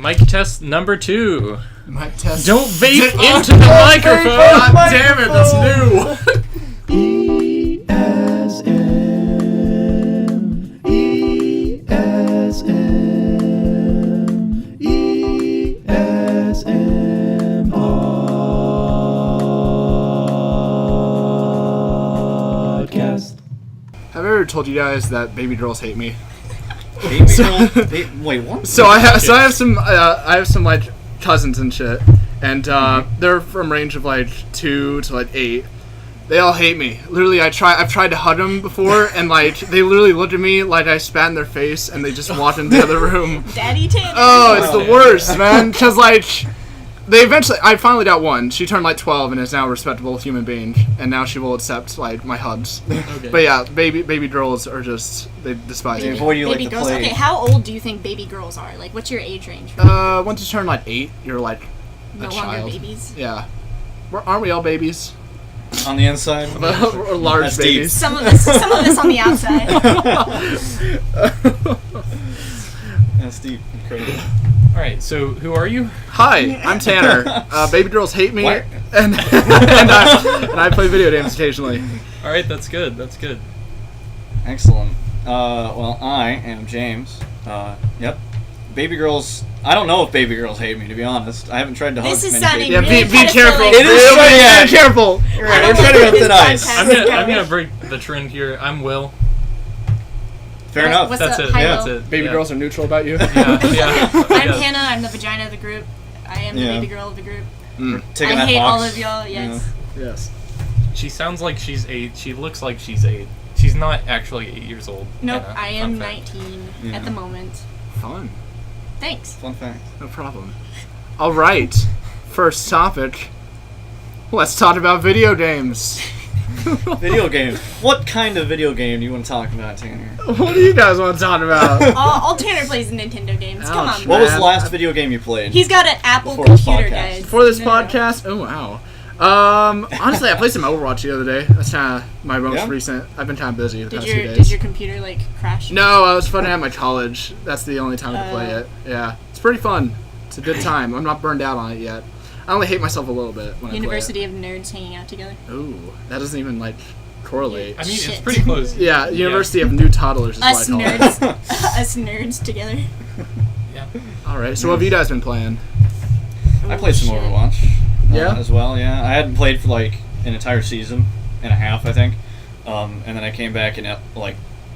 Mic test number 2. Mic test. Don't vape into the microphone! God damn it, that's new! ESM Podcast. Have I ever told you guys that baby girls hate me? Wait, what? So I have some like cousins and shit, and they're from range of like 2 to like 8. They all hate me. Literally, I've tried to hug them before, and like they literally look at me like I spat in their face, and they just walk into the other room. Daddy Tanner. Oh, it's the worst, man. Because like I finally got one. She turned like 12 and is now a respectable human being, and now she will accept like my hugs. Okay. But yeah, baby girls are just, they despise They me. avoid you like Baby the girls. plague. Okay, how old do you think baby girls are? Like, what's your age range? Once you turn like 8, you're like No a longer child. babies. Yeah. Aren't we all babies? On the inside? Or large That's babies. Some of us on the outside. That's deep. Incredible. Alright, so who are you? Hi, I'm Tanner. Baby girls hate me, What? and I play video games occasionally. Alright, that's good. Excellent. Well, I am James. Yep. Baby girls. I don't know if baby girls hate me, to be honest. I haven't tried to hug This is many sounding baby Yeah, really be careful. pedophilic. It is Really, yeah. be careful. You're right, we're trying to go thin ice. I'm gonna break the trend here. I'm Will. Fair enough. What's That's up? it. Hi, That's Will. it. Baby yeah. girls are neutral about you. Yeah. I'm Yeah. Hannah. I'm the vagina of the group. I am the Yeah. baby girl of the group. Taking I that hate box. all of y'all. Yes. Yes. She sounds like she's 8. She looks like she's 8. She's not actually 8 years old. Nope. Hannah. I am Fun fact. 19 Yeah. at the moment. Fun. Thanks. Fun fact. No problem. All right. First topic. Let's talk about video games. Video games. What kind of video game do you want to talk about, Tanner? What do you guys want to talk about? All Tanner plays Nintendo games. Come Ouch, on. What was the Man, last video game you played? He's got an Apple Before this computer, podcast. guys. For this No. podcast? Oh, wow. Honestly, I played some Overwatch the other day. That's kind of my most Yeah? recent. I've been kind of busy the Did past your few days. Did your computer like crash? No, I was fun at my college. That's the only time to play Oh. it. Yeah. It's pretty fun. It's a good time. I'm not burned out on it yet. I only hate myself a little bit when University of Nerds hanging out together. I play it. Ooh, that doesn't even, like, correlate. I mean, it's Shit. pretty close. Yeah, University of New Toddlers is Us what I call nerds. it. Us nerds together. Yeah. Alright, so what have you guys been playing? I played some Shit. Overwatch. Yeah? As well, yeah. I hadn't played for like an entire season and a half, I think. And then I came back and like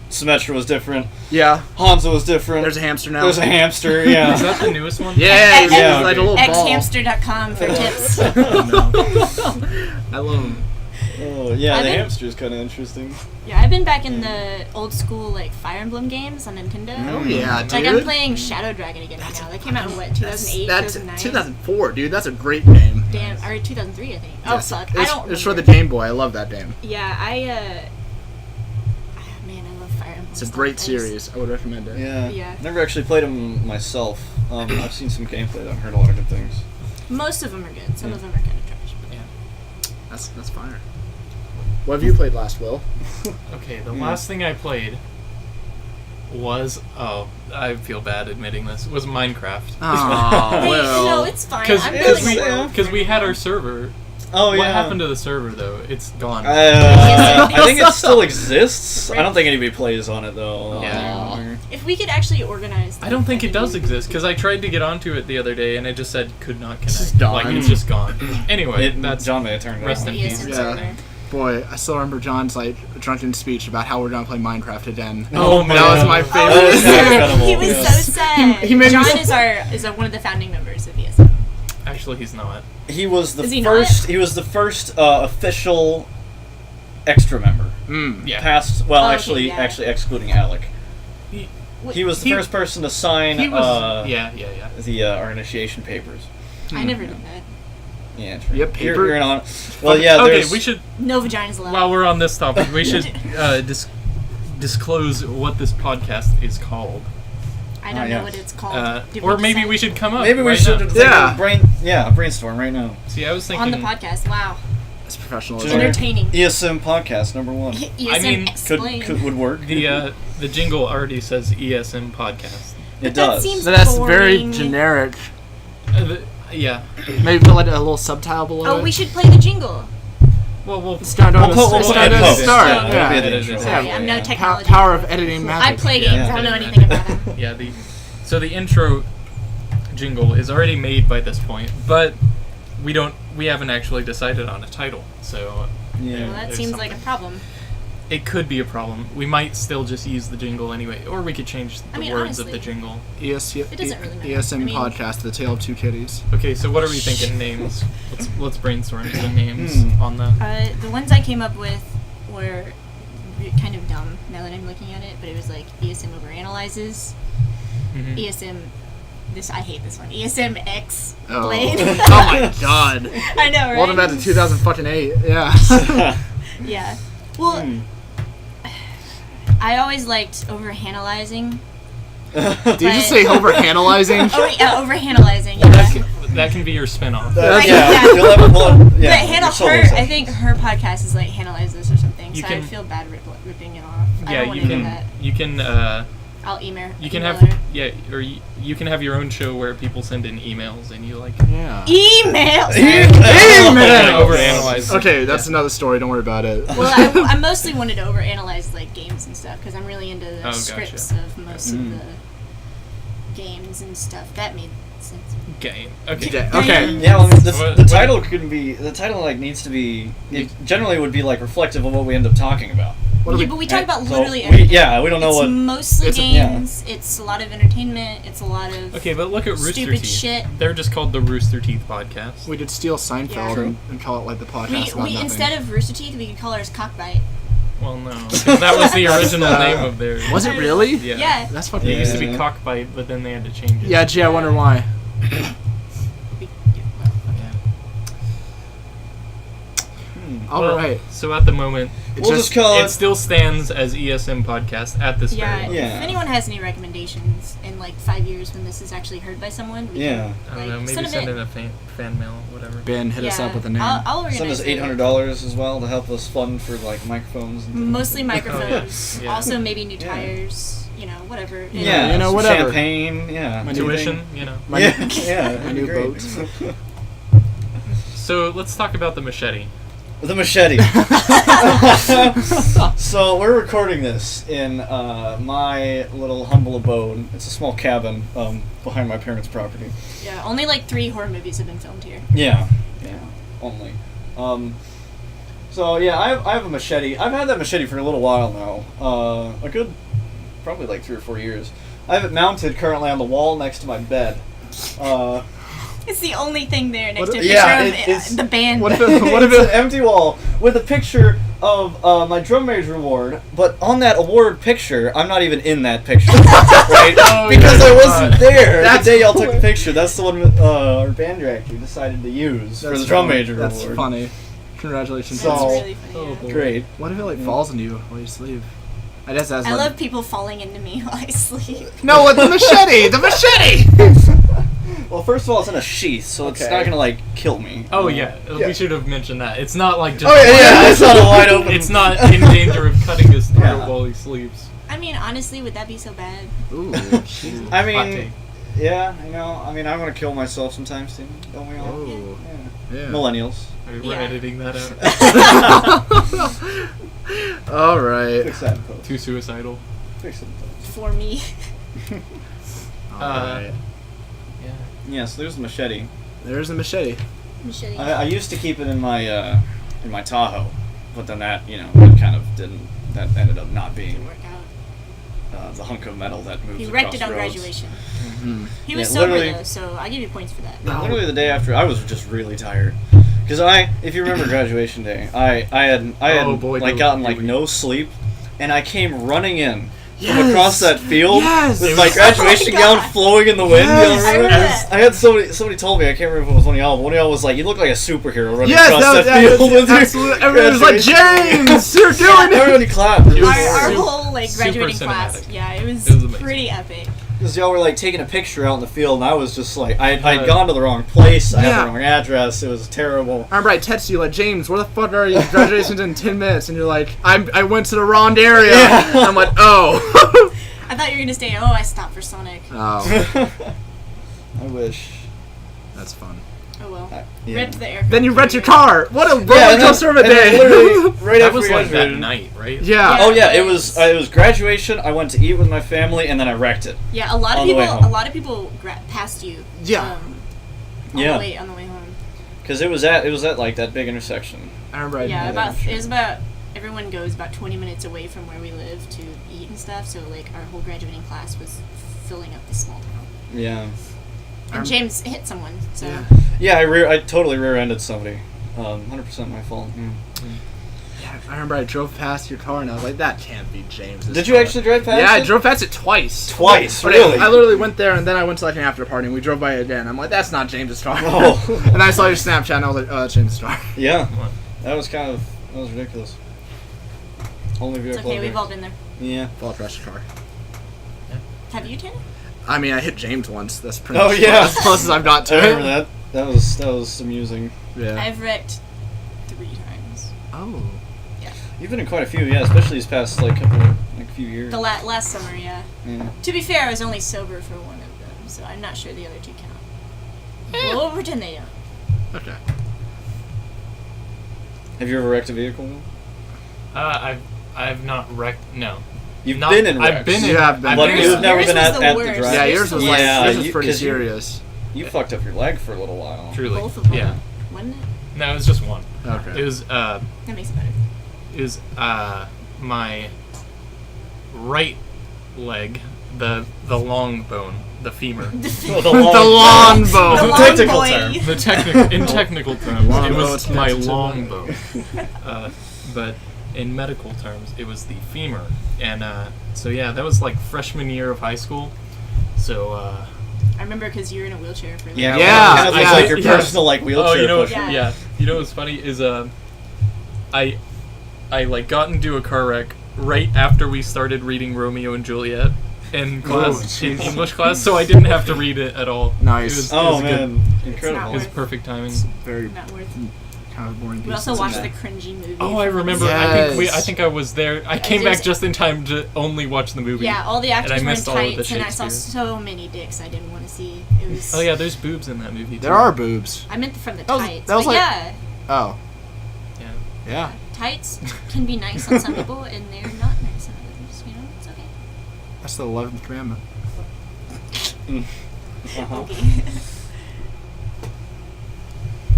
Symmetra was different. Yeah, Hanzo was different. there's a hamster now. There's a hamster, Is yeah. that the newest one? Yeah, he's Yeah, like a okay. little ball. Xhamster.com for tips. I love him. Oh, yeah, I've the been- hamster's kind of interesting. Yeah, I've been back in the old school like Fire Emblem games on Nintendo. Oh yeah, dude. Like I'm playing Shadow Dragon again right now. That came out in what, 2008, That's 2009? 2004, dude. That's a great game. Damn, or 2003 I think. Oh Yes. fuck, It's, I don't. it's for the remember. Game Boy. I love that game. Yeah, man, I love Fire Emblem. It's a stuff. great I just- series. I would recommend it. Yeah. Yeah. Never actually played them myself. I've seen some gameplay. I've heard a lot of good things. Most of them are good. Some of them are kind of trash. But That's fire. What have you played last, Will? Okay, the last thing I played was I feel bad admitting this, was Minecraft. Oh, Hey, Will. no, it's fine. I'm building a world. Because we had our server. Oh, yeah. What happened to the server though? It's gone. I think it still exists. I don't think anybody plays on it, though. Yeah. If we could actually organize. I don't think it does exist because I tried to get onto it the other day and it just said could not connect. just gone. Like it's just gone. Anyway, That's John may have turned it rest on. in ESM peace. Yeah. server. Boy, I still remember John's like drunken speech about how we're gonna play Minecraft again. Oh, man. That was my favorite. That was incredible. He was so sad. He made me John so- is one of the founding members of ESM. Actually, he's not. He was the Is he first. not? He was the first official extra member. Yeah. Past, Oh, okay, actually, yeah. excluding Alec. Wait, He was the first person to sign He was. yeah. Yeah. Our initiation papers. I never did that. Yeah, true. Yep, paper. You're in on. Well, yeah. Okay, There's, we should. No vaginas allowed. While we're on this topic, we should disclose what this podcast is called. I don't yeah. know what it's called. Did Or we maybe decide? we should come up. Maybe we right should now. brainstorm right now. See, I was thinking. on the podcast. Wow, It's professional. Sure. entertaining. ESM podcast number 1. ESM I mean, explained. would work. The jingle already says ESM Podcast. It That does. seems So that's very boring. generic. Yeah. Maybe put like a little subtitle below Oh, it. we should play the jingle. Well, we'll Start on We'll put- the we'll start. edit Start. it. Start. Yeah, Yeah. it'll be the intro. Sorry, I'm no Yeah. technology. Power of editing I magic. play games. Yeah. I don't know anything about them. Yeah, so the intro jingle is already made by this point, but we haven't actually decided on a title. So Yeah. Well, that there's seems something. like a problem. It could be a problem. We might still just use the jingle anyway, or we could change the I mean, words honestly, of the jingle. It doesn't really matter. ESM I mean- Podcast, The Tale of Two Kitties. Okay, so what are we thinking names? Let's brainstorm some names on that. The ones I came up with were kind of dumb now that I'm looking at it, but it was like ESM overanalyzes, Mhm. ESM. I hate this one. ESM X Oh. Blade. Oh my god. I know, right? Welcome back to 2008. Yeah. Yeah. Well, Hmm. I always liked overanalyzing. Did you just say overanalyzing? Oh, yeah, overanalyzing. That Yeah. that can be your spin-off. Right, yeah, yeah. you'll have one. But Yeah, Hannah, your solo her, session. I think her podcast is like Hannah this or something, You so can- I feel bad ripping it off. I Yeah, don't want you to do can. that. You can. I'll email. You can email have. her. Yeah, or you can have your own show where people send in emails and you like. Yeah. Email. Email! Overanalyze. Okay, that's another story. Don't worry about it. Well, I mostly wanted to overanalyze like games and stuff because I'm really into the gotcha. scripts of most of the games and stuff. That made sense. Game. Okay. Yeah, okay. Yeah, well, the What- title couldn't be. The title like needs to be. It generally would be like reflective of what we end up talking about. What are Yeah, we? but we talk about So literally we- everything. yeah, we don't know it's what- mostly It's a- games. It's a lot of entertainment. It's a lot of Okay, but look at Rooster stupid Teeth. shit. They're just called the Rooster Teeth Podcast. We could steal Seinfeld Yeah. and call it like the podcast We, about nothing. instead of Rooster Teeth, we could call ours Cockbite. Well, no, 'cause that was the original name of theirs. Was it really? Yeah. Yeah. That's fucking. It used to be Yeah. Cockbite, but then they had to change it. Yeah, gee, I wonder why. We- yeah, well, All Well, right. So at the moment, We'll just call it it. still stands as ESM Podcast at this yeah, very moment. Yeah. if anyone has any recommendations in like 5 years when this is actually heard by someone, we Yeah. I don't can, know, like, maybe send send them in a fan mail, whatever. Ben, hit us up with a name. I'll organize Send us it. $800 as well to help us fund for like microphones. And things. Mostly microphones. Yeah. Also maybe new Yeah. tires. Whatever. Yeah, You know, some whatever. Champagne. Yeah. My new Tuition, you know. My yeah, new- yeah. my that'd be new great. boat. So let's talk about the machete. The machete. So we're recording this in my little humble abode. It's a small cabin behind my parents' property. Yeah, only like 3 horror movies have been filmed here. Yeah, only. So yeah, I have a machete. I've had that machete for a little while now. A good, probably like 3 or 4 years. I have it mounted currently on the wall next to my bed. It's the only thing there next What to a if- picture yeah, of it's- the band. What if it, what if It's an it, empty wall with a picture of my drum major award, but on that award picture, I'm not even in that picture, right? Oh, Because yeah. I wasn't there That's the day y'all took the cool. picture. That's the one our band director decided to use for the drum major That's award. funny. Congratulations. That's So- really funny. Oh, yeah. boy. Great. What if it like falls into you while you sleep? I guess that's I like, love people falling into me while I sleep. No, with the machete! The machete! Well, first of all, it's in a sheath, so it's Okay. not gonna like kill me. Oh yeah, Yeah. we should have mentioned that. It's not like just. Oh, yeah, it's not a wide open. It's not in danger of cutting his throat Yeah. while he sleeps. I mean, honestly, would that be so bad? Ooh. I Hot mean, take. yeah, I know. I mean, I want to kill myself sometimes too. Don't we all? Oh. Yeah. Yeah. Millennials. We're Yeah. editing that out. All right. Fix that in post. Too suicidal. Fix it in post. For me. All right. Yeah. Yeah, so there's the machete. There's the machete. Machete. I used to keep it in my Tahoe, but then that that kind of didn't. That ended up not being Didn't work out. the hunk of metal that moves He across wrecked it on roads. graduation. Mm-hmm. He was Yeah, sober literally- though, so I give you points for that. Yeah, literally the day after, I was just really tired. Because if you remember graduation day, I had Oh, boy, like no. gotten like Here we no sleep, and I came running in from Yes! across that field Yes! with It my was- graduation Oh my gown God. flowing in the wind. Yes! You know, I remember that. I had somebody told me, I can't remember if it was one of y'all, but one of y'all was like, "You look like a superhero running Yes, across that, that field with your absolutely. Everyone was like, graduation." James, you're doing it! Everybody clapped. It was Our super- whole like super graduating class. cinematic. Yeah, it was amazing. pretty epic. Because y'all were like taking a picture out in the field, and I was just like, I'd Uh, gone to the wrong place, I had Yeah. the wrong address, it was terrible. I remember I texted you like, James, where the fuck are you? Graduation's in 10 minutes, and you're like, I went to the wrong area. Yeah. I'm like, oh. I thought you were gonna say, "Oh, I stopped for Sonic." Oh, I wish. that's fun. Oh well. Yeah. Ripped the aircraft. Then you rent your car. What a roller and then- coaster of a and then day. literally, right That after was we like that graduated. night, right? Yeah. Oh yeah, it it was graduation. I went to eat with my family, and then I wrecked it. Yeah, a lot of On the way people. home. A lot of people passed you. Yeah. On Yeah. the way home. Because it was at like that big intersection. I remember. Yeah, that it was about. Everyone goes about 20 minutes away from where we live to eat and stuff. So like our whole graduating class was filling up this small town. Yeah. And James hit someone. So Yeah. Yeah, I totally rear-ended somebody. 100% my fault. Yeah. Yeah, I remember I drove past your car and I was like, that can't be James's Did you car. actually drive past Yeah, I it? drove past it twice. Twice, But really? I literally went there and then I went to like an after party and we drove by it again. I'm like, that's not James's car. Oh. And I saw your Snapchat and I was like, oh, that's James's car. Yeah. What? That was ridiculous. Only it's vehicle. okay. I've We've wrecked. all been there. Yeah. Fall crash car. Have you, Tanner? I mean, I hit James once. That's pretty Oh, much yeah. as close as I've got to I remember it. that. That was amusing. Yeah. I've wrecked 3 times. Oh. You've been in quite a few, yeah, especially these past few years. The last summer, yeah. Yeah. To be fair, I was only sober for one of them, so I'm not sure the other 2 count. Well, we'll pretend they don't. Okay. Have you ever wrecked a vehicle? I've not wrecked. No. You've Not- been in wrecks. I've been in. You have been. I've But been you've in- never Yours been was at the the worst. drive. Yeah, yours was like, Yeah, yours was you- pretty 'cause you- serious. You fucked up your leg for a little while. Truly. Both of them. Yeah. Wasn't it? No, it was just one. Okay. It was That makes it better. my right leg, the long bone, the femur. Oh, The long The bone. long Technical boy. term. The in technical terms, Long it bone, was it's my connected to long the- bone. But in medical terms, it was the femur. And so yeah, that was like freshman year of high school. So I remember because you were in a wheelchair for a Yeah, little Yeah, kind of yeah, like your yeah. personal wheelchair. oh, you know, pusher. Yeah. you know what's funny is I like got into a car wreck right after we started reading Romeo and Juliet in class, in English class, so I didn't have to read it at all. Nice. It was, Oh it was man, good. incredible. It was perfect timing. Very Not worth. kind of boring. We also pieces. watched the that. cringy movie. Oh, I from remember. Yes. I think I was there. I came there's- back just in time to only watch the movie. Yeah, all the actors were in missed all of the tights, and I saw Shakespeare. so many dicks I didn't want to see. It was. Oh yeah, there's boobs in that movie too. There are boobs. I meant from the That was- tights. that was but like- yeah, Oh. Yeah. Yeah. tights can be nice on some people, and they're not nice on others. You know, it's okay. That's the 11th commandment. Uh-huh. Okay.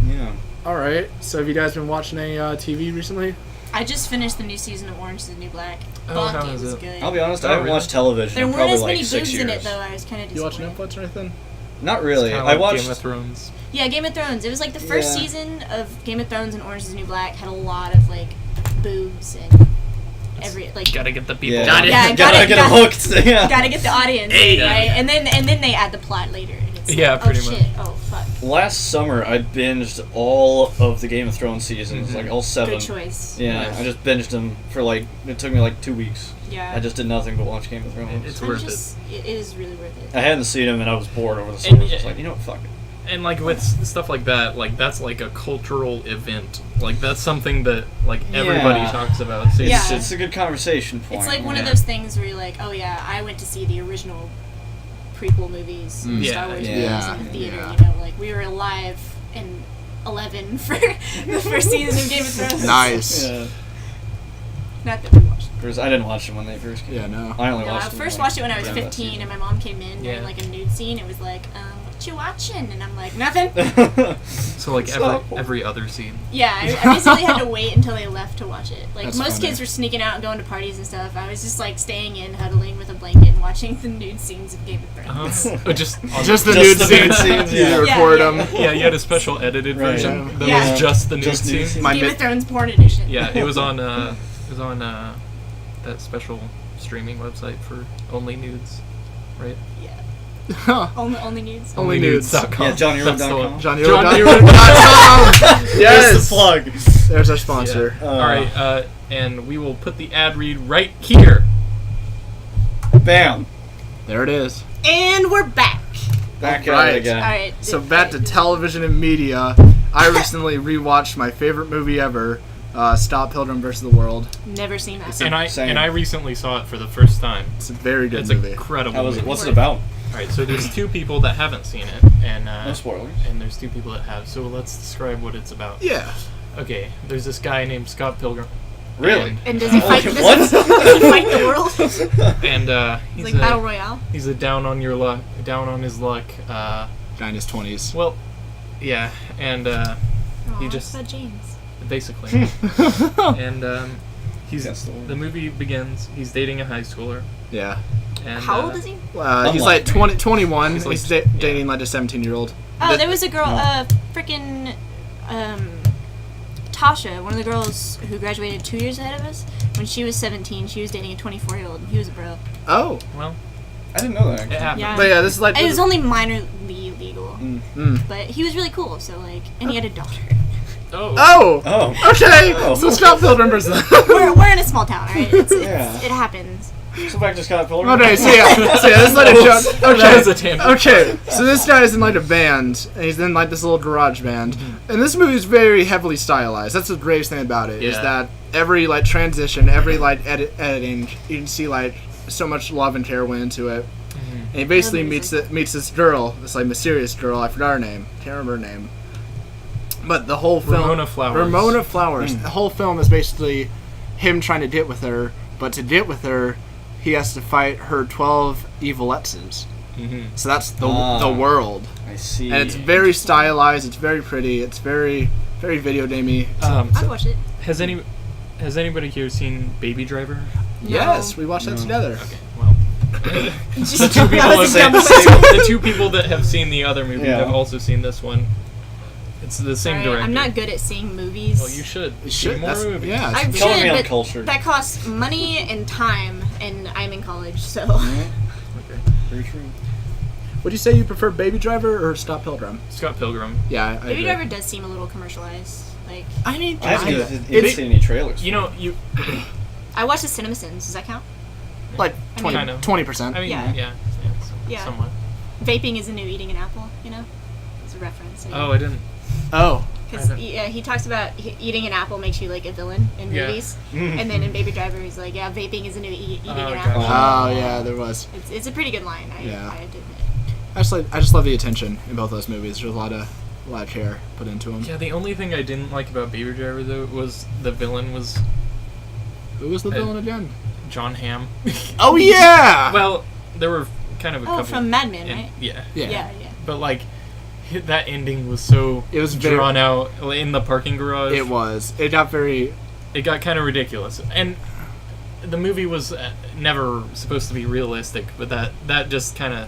Yeah. All right. So have you guys been watching any TV recently? I just finished the new season of Orange is the New Black. Oh, Fuck, how it is was it? good. I'll be honest, Oh, I haven't really? watched television There in weren't probably as like many 6 boobs years. in it though. I was kind of You watch disappointed. Netflix or anything? Not really. Kinda I like watched. Game of Thrones. Yeah, Game of Thrones. It was like the first Yeah. season of Game of Thrones and Orange is the New Black had a lot of like boobs and every like Gotta get the people. Yeah, Got it. Yeah, gotta get them hooked. Yeah. gotta get the audience Hey. right, and then they add the plot later. And it's Yeah, like, pretty oh, much. Shit. Oh fuck. Last summer, I binged all of the Game of Thrones seasons, Mhm. like all 7. Good choice. Yeah, Nice. I just binged them for like. It took me like 2 weeks. Yeah. I just did nothing but watch Game of Thrones. It's I'm worth just, it is really worth it. I hadn't seen them and I was bored over the summer. And- I was just like, you know what, fuck it. And like with stuff like that, like that's like a cultural event. Like that's something that like everybody Yeah. talks about. So Yeah. It's a good conversation point. It's like one of Yeah. those things where you're like, oh yeah, I went to see the original prequel movies, Mm. Yeah, Star Wars yeah, movies in the theater. yeah. You know, like we were alive in 11 for the first season of Game of Thrones. Nice. Yeah. Not that we watched. First, I didn't watch them when they first came. Yeah, no. I only No, I watched them. first like, watched it when I was around that 15, season. and my mom came in Yeah. during like a nude scene. It was like, what you watching? And I'm like, nothing. So like every other scene. Yeah, I basically had to wait until they left to watch it. Like That's most funny. kids were sneaking out and going to parties and stuff. I was just like staying in, huddling with a blanket, and watching the nude scenes of Game of Thrones. Oh, just Just the Just nude the scenes. nude scenes, You yeah. record Yeah, them. yeah. yeah, you had a special edited Right. version that Yeah. was just the nude Just nude scene. scenes. My Game mid- of Thrones porn edition. Yeah, it was on that special streaming website for only nudes, right? Yeah. Only nudes. Only nudes. Onlynudes.com. Yeah, JohnnyRope.com. That's the one. JohnnyRope.com. There's Yes. the plug. There's our sponsor. Yeah. All right, and we will put the ad read right here. Bam. There it is. And we're back. Back at Alright. it again. All right. So back to television and media. I recently rewatched my favorite movie ever, Stop Pilgrim vs. the World. Never seen that. And Same. I recently saw it for the first time. It's a very good It's movie. incredible. How was it? movie. What's it about? All right, so there's two people that haven't seen it, and No spoilers. and there's two people that have. So let's describe what it's about. Yeah. Okay, there's this guy named Scott Pilgrim. Really? And does he fight? What? Does he fight the world? And It's he's like Battle Royale. He's a down on his luck. Guy in his 20s. Well, yeah, and Aw, just- it's about James. basically, and he's That's the one. the movie begins. He's dating a high schooler. Yeah. And, How old is he? He's like 21. He's like- He's dating like a 17-year-old. Oh, there was a girl, frickin' Tasha, one of the girls who graduated 2 years ahead of us. When she was 17, she was dating a 24-year-old, and he was a bro. Oh. Well, I didn't know that. it Actually. happened. Yeah. But yeah, this is like... It was only minorly legal, Mm. but he was really cool. So like, and he had a daughter. Oh. Oh! Oh. Okay! Oh. So Scott Pilgrim vs. we're in a small town, alright? Yeah. It happens. So back to Scott Pilgrim. Okay, so yeah, this is like a joke. Okay, That was a tangent. Okay, so this guy is in like a band, and he's in like this little garage band, and this movie is very heavily stylized. That's the greatest thing about it, is Yeah. that every like transition, every like editing, you can see like so much love and care went into it. And he basically meets this girl, this like mysterious girl. I forgot her name. Can't remember her name. But the whole film, Ramona Flowers. Ramona Flowers. The whole film is basically him trying to get with her, but to get with her, he has to fight her 12 evil exes. Mm-hmm. So that's the world, I see. and it's very stylized. It's very pretty. It's very video gamey. I'd watch it. Has anybody here seen Baby Driver? Yes, we watched that together. Okay, well, Just, two people that was a have dumb the two people that have seen the other movie Yeah. have also seen this one. It's the same Sorry, director. I'm not good at seeing movies. Well, you should. You See should. more That's, movies. yeah. I it's- should, Killing me but uncultured. that costs money and time, and I'm in college, so. Okay. Very true. Would you say you prefer Baby Driver or Stop Pilgrim? Scott Pilgrim. Yeah, I Baby agree. Driver does seem a little commercialized. Like, I mean, I haven't kinda. even seen any trailers. You know, you. I watched the CinemaSins. Does that count? like I mean- 20%. I mean, Yeah. yeah, Yeah. somewhat. Vaping is the new eating an apple, you know? It's a reference. Oh, I didn't. Oh, Because I don't- he talks about eating an apple makes you like a villain in Yeah. movies. And then in Baby Driver, he's like, yeah, vaping is the new eating an gotcha. apple. oh yeah, there was. It's a pretty good line, I Yeah. have to admit. I just love the attention in both those movies. There's a lot of care put into them. Yeah, the only thing I didn't like about Baby Driver though was the villain was Who was the villain again? John Hamm. Oh yeah. Well, there were kind of a Oh, couple. from Mad Men, in- right? Yeah. yeah. Yeah. But like, that ending was so It was very- drawn out in the parking garage. It was. It got very. It got kind of ridiculous, and the movie was never supposed to be realistic. But that just kind of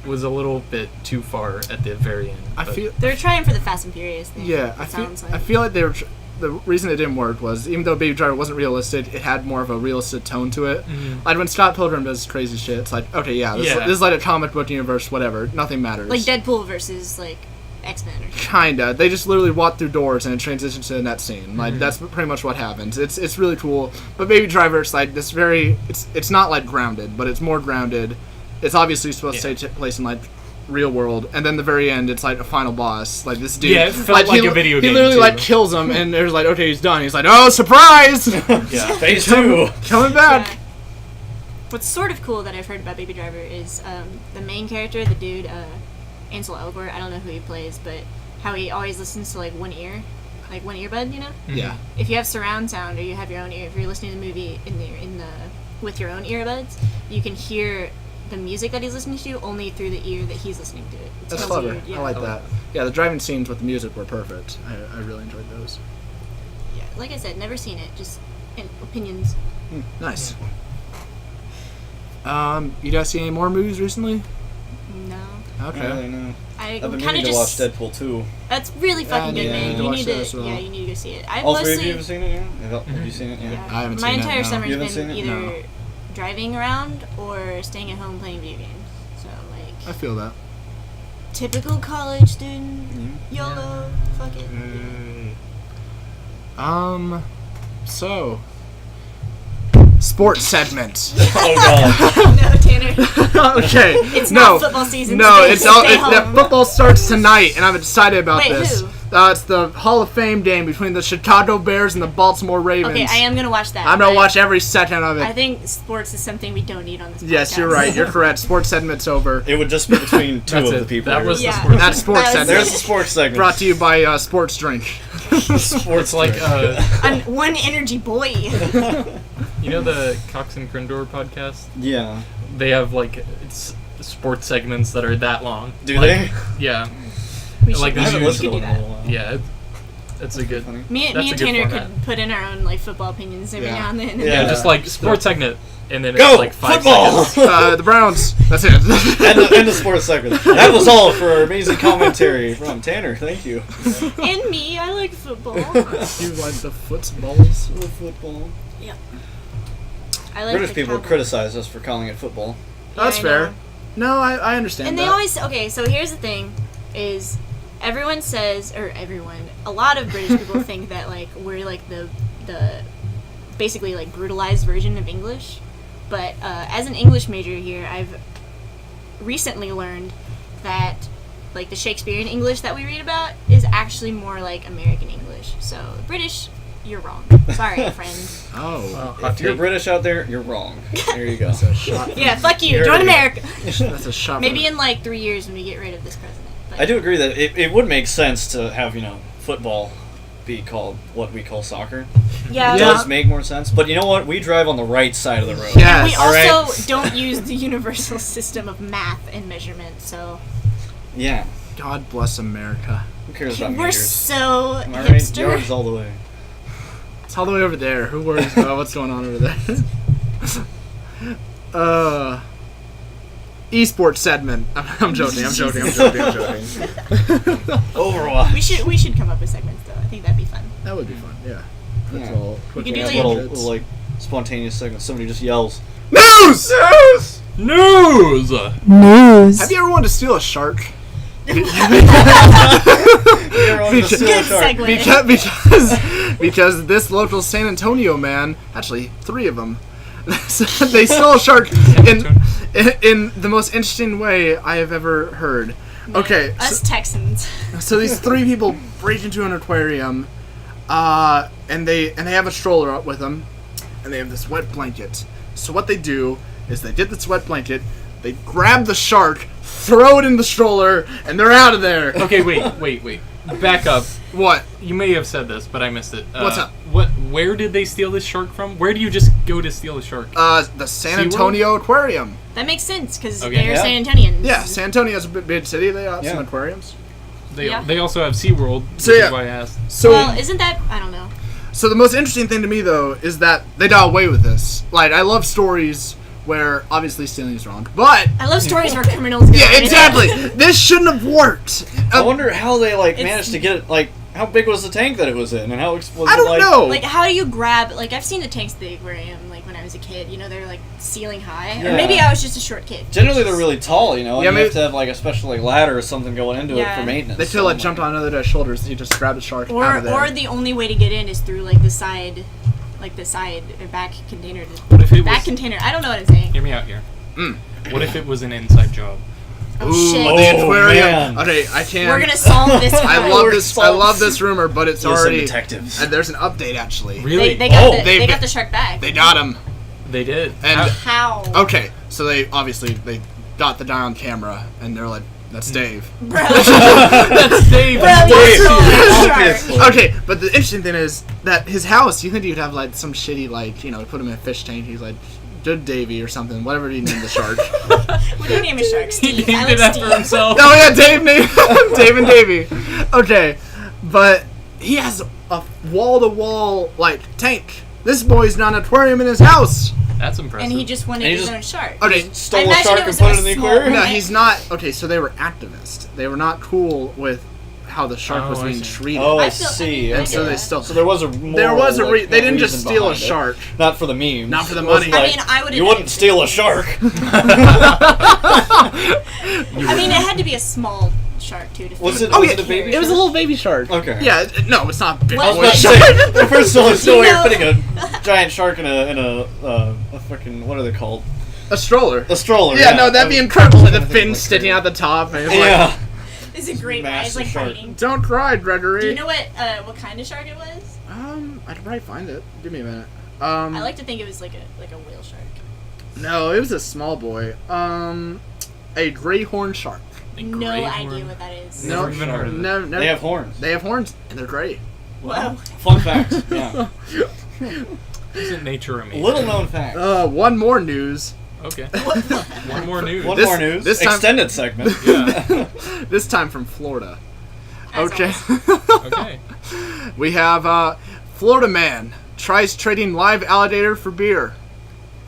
was a little bit too far at the very end. I But- feel. They're trying for the Fast and Furious thing. Yeah, it sounds like. I feel like they were. The reason it didn't work was even though Baby Driver wasn't realistic, it had more of a realistic tone to it. Like when Scott Pilgrim does crazy shit, it's like, okay, yeah, this is like a comic book universe, whatever, nothing matters. Like Deadpool versus like X-Men or something. Kinda. They just literally walk through doors and it transitions to the next scene. Like that's pretty much what happens. It's really cool. But Baby Driver, it's like this very. It's not like grounded, but it's more grounded. It's obviously supposed to take place in like real world, and then the very end, it's like a final boss. Like this dude. Yeah, it felt like a video game, He literally too. like kills him, and there's like, okay, he's done. He's like, oh, surprise! yeah. Phase 2. Coming back. Yeah. What's sort of cool that I've heard about Baby Driver is the main character, the dude, Ansel Elgort. I don't know who he plays, but how he always listens to like one earbud, you know? Yeah. If you have surround sound or you have your own ear, if you're listening to the movie with your own earbuds, you can hear the music that he's listening to only through the ear that he's listening to it. It's That's so clever. weird, yeah. I like that. Yeah, the driving scenes with the music were perfect. I really enjoyed those. Yeah, like I said, never seen it. Just opinions. Nice. You guys see any more movies recently? No, Okay. I know. I I've been kind meaning of to watch just. Deadpool 2. That's really fucking Yeah, good, I man. need to You watch need that to. as well. Yeah, you need to go see it. I've All three of mostly. you have seen it? Yeah? Have you seen it? Yeah. I haven't My seen it, entire no. summer's You haven't been seen it? either No. driving around or staying at home playing video games. So I like feel that. typical college student. YOLO. Fuck it. So. Sports segment. Oh god. No, Tanner. Okay. It's no. not football season. No, today, it's all. stay The home. football starts tonight, and I'm excited about Wait, this. who? It's the Hall of Fame game between the Chicago Bears and the Baltimore Ravens. Okay, I am gonna watch that. I'm gonna watch every second of it. I think sports is something we don't need on this podcast. Yes, you're right. You're correct. Sports segment's over. It would just be between two That's of it. the people. That was Yeah. the sports. That's sports That was segment. There's the sports segment. Brought to you by Sports Drink. Sports like One energy boy. you know the Cox and Crindor podcast? yeah. They have like sports segments that are that long. Do Like, they? Yeah, We should, Like, I this haven't is- listened to do one in a that. while. yeah. That's a good. Funny. Me That's and a good Tanner format. could put in our own like football opinions every Yeah. now and then. Yeah, Yeah. just like sports segment, and then Go! it's like 5 Football! seconds. The Browns. That's it. End of sports segment. That was all for our amazing commentary from Tanner. Thank you. And me, I like football. You like the footballs? Football. I like British the people Cowboys. criticize us for calling it football. That's I fair. know. No, I understand And that. they always so here's the thing, is everyone says a lot of British people think that like we're like the basically like brutalized version of English, but as an English major here, I've recently learned that like the Shakespearean English that we read about is actually more like American English. So British, you're wrong. Sorry, friend. Oh. Hot If you're take. British out there, you're wrong. There you go. That's a shot. Yeah, fuck you. You're Join an America. That's a shot. Maybe in like 3 years when we get rid of this president. But I do agree that it would make sense to have, football be called what we call soccer. Yeah. It Yeah. does make more sense. But you know what? We drive on the right side of the road. Yes. We All right. also don't use the universal system of math and measurement, so Yeah. God bless America. Who cares about we're meters? so All right. hipster. Yards all the way. It's all the way over there. Who worries about what's going on over there? Esports segment. I'm joking. Overwatch. We should come up with segments though. I think that'd be fun. That would be fun. Yeah. That's Yeah. all. We could do Yeah, like little like spontaneous segment. Somebody just yells. News. News. Have you ever wanted to steal a shark? Everyone just steal a Good shark. segue. Because this local San Antonio man, actually 3 of them, they stole a shark in the most interesting way I have ever heard. Okay, Us Texans. so these 3 people break into an aquarium, and they have a stroller up with them, and they have this wet blanket. So what they do is they get this wet blanket, they grab the shark, throw it in the stroller, and they're out of there. Okay, wait. Back up. What? You may have said this, but I missed it. What's up? Where did they steal this shark from? Where do you just go to steal a shark? The San SeaWorld? Antonio Aquarium. That makes sense because Okay. they're Yeah. San Antonians. Yeah, San Antonio's a big city. They have some Yeah. aquariums. They also have SeaWorld, which So, yeah. is why I asked. So, Well, isn't that I don't know. so the most interesting thing to me though is that they got away with this. Like, I love stories where obviously stealing is wrong, but I love stories where criminals get yeah, away with it. exactly. This shouldn't have worked. I wonder how they It's- managed to get it. How big was the tank that it was in, and how was I don't know. Like, how do you grab? Like, I've seen the tanks at the aquarium. Like when I was a kid, they're like ceiling high. Yeah. Or maybe I was just a short kid. Generally, they're really tall, and Yeah, you maybe- have to have a special ladder or something going into it Yeah. for maintenance. They feel like jumped on another guy's shoulders. You just grab the shark out of there. Or the only way to get in is through like the side or back container. What if it Back was? container. I don't know what I'm saying. Hear me out here. Mm. What if it was an inside job? Oh Ooh, shit. the Oh, aquarium. man. Okay, I can't. We're gonna solve this. I crime. love We're this. I solved. love this rumor, but it's Listen, already. detectives. And there's an update actually. Really? They got Oh, they got the shark back. They got him. They did. And How? okay, so they got the guy on camera, and they're like, "That's Dave." Bro. That's Dave. Bro, That's you're Dave. so shark. Obviously. Okay, but the interesting thing is that his house, you think you'd have like some shitty put him in a fish tank. He's like, Good Davy or something, whatever he named the shark. What do you name a shark? He Steve. named I like it after Steve. himself. Oh yeah, Dave and Davy. Okay, but he has a wall-to-wall tank. This boy's not an aquarium in his house. That's impressive. And he just wanted And he his just- own shark. Okay, Stole I a imagine shark it and was put a it in the small- aquarium? no, Right. he's not. Okay, so they were activists. They were not cool with how the shark Oh, was I being see. treated. Oh, I I feel- I see. mean, I and so get they that. still. So there was a They didn't just reason steal a behind it. shark. Not for the memes. Not for the It wasn't money. I mean, I would. You wouldn't steal a shark. I mean, it had to be a small shark too. To Was feed. it? Oh was yeah, it a baby? it was a little baby shark. Okay. Yeah, no, it's not a big What- I was boy about to shark. say, first of all, it's no way You you're know- putting a giant shark in a fucking, what are they called? A stroller. A stroller. Yeah, no, that'd be incredible with the trying to think fin of, sticking out the top. And it's Yeah. Is It's a great guy. He's Master like shark. hiding. Don't cry, Gregory. Do you know what kind of shark it was? I could probably find it. Give me a minute. I like to think it was like a whale shark. No, it was a small boy. A gray horn shark. No idea what that is. Never even heard of it. No, no. They have horns. They have horns, and they're gray. Wow. Fun fact. Yeah. Isn't nature amazing? Little known fact. One more news. Okay. One more news. One This- more news. this time- Extended segment. Yeah. This time from Florida. As Okay. Okay. We have Florida man tries trading live alligator for beer.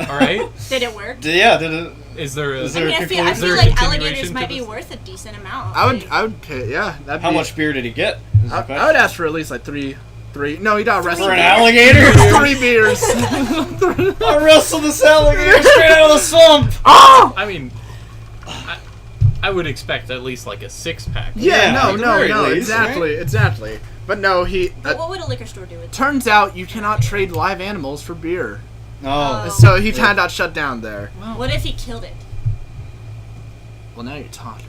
All right. Did it work? Did it? Is there a? Is I there mean, a I feel Is there a like continuation alligators to might be this? worth a decent amount. I would pay, yeah. That'd How be, much beer did he get? Is the I question. would ask for at least like three. No, he got arrested. For an alligator? 3 beers. I wrestled this alligator straight out of the swamp. Oh! I mean, I would expect at least like a 6-pack. Yeah, Yeah, at the very no, least, exactly. But no, he. But what would a liquor store do with it? Turns out you cannot trade live animals for beer. Oh. So he kind of got shut down there. What if he killed it? Well, now you're talking.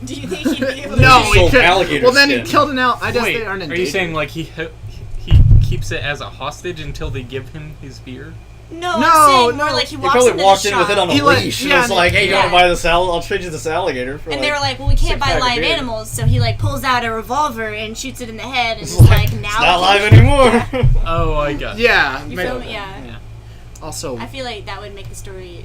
Do you think he'd be able to? No, do he sold could. alligator Well, then skin. he killed an I guess Wait, they aren't are you endangered. saying like he keeps it as a hostage until they give him his beer? No, No, I'm saying no. more like he He walks probably into walked the in shop, with it on a He let- leash. yeah, and was like, hey, you yeah. want to buy this I'll trade you this alligator for and like, they were like, well, we can't buy 6-pack of live beer. animals, so he like pulls out a revolver and shoots it in the head, and It's it's like now it's not we live can- anymore. Oh, I got. Yeah. You maybe- feel me? Yeah. Yeah. Also, I feel like that would make the story,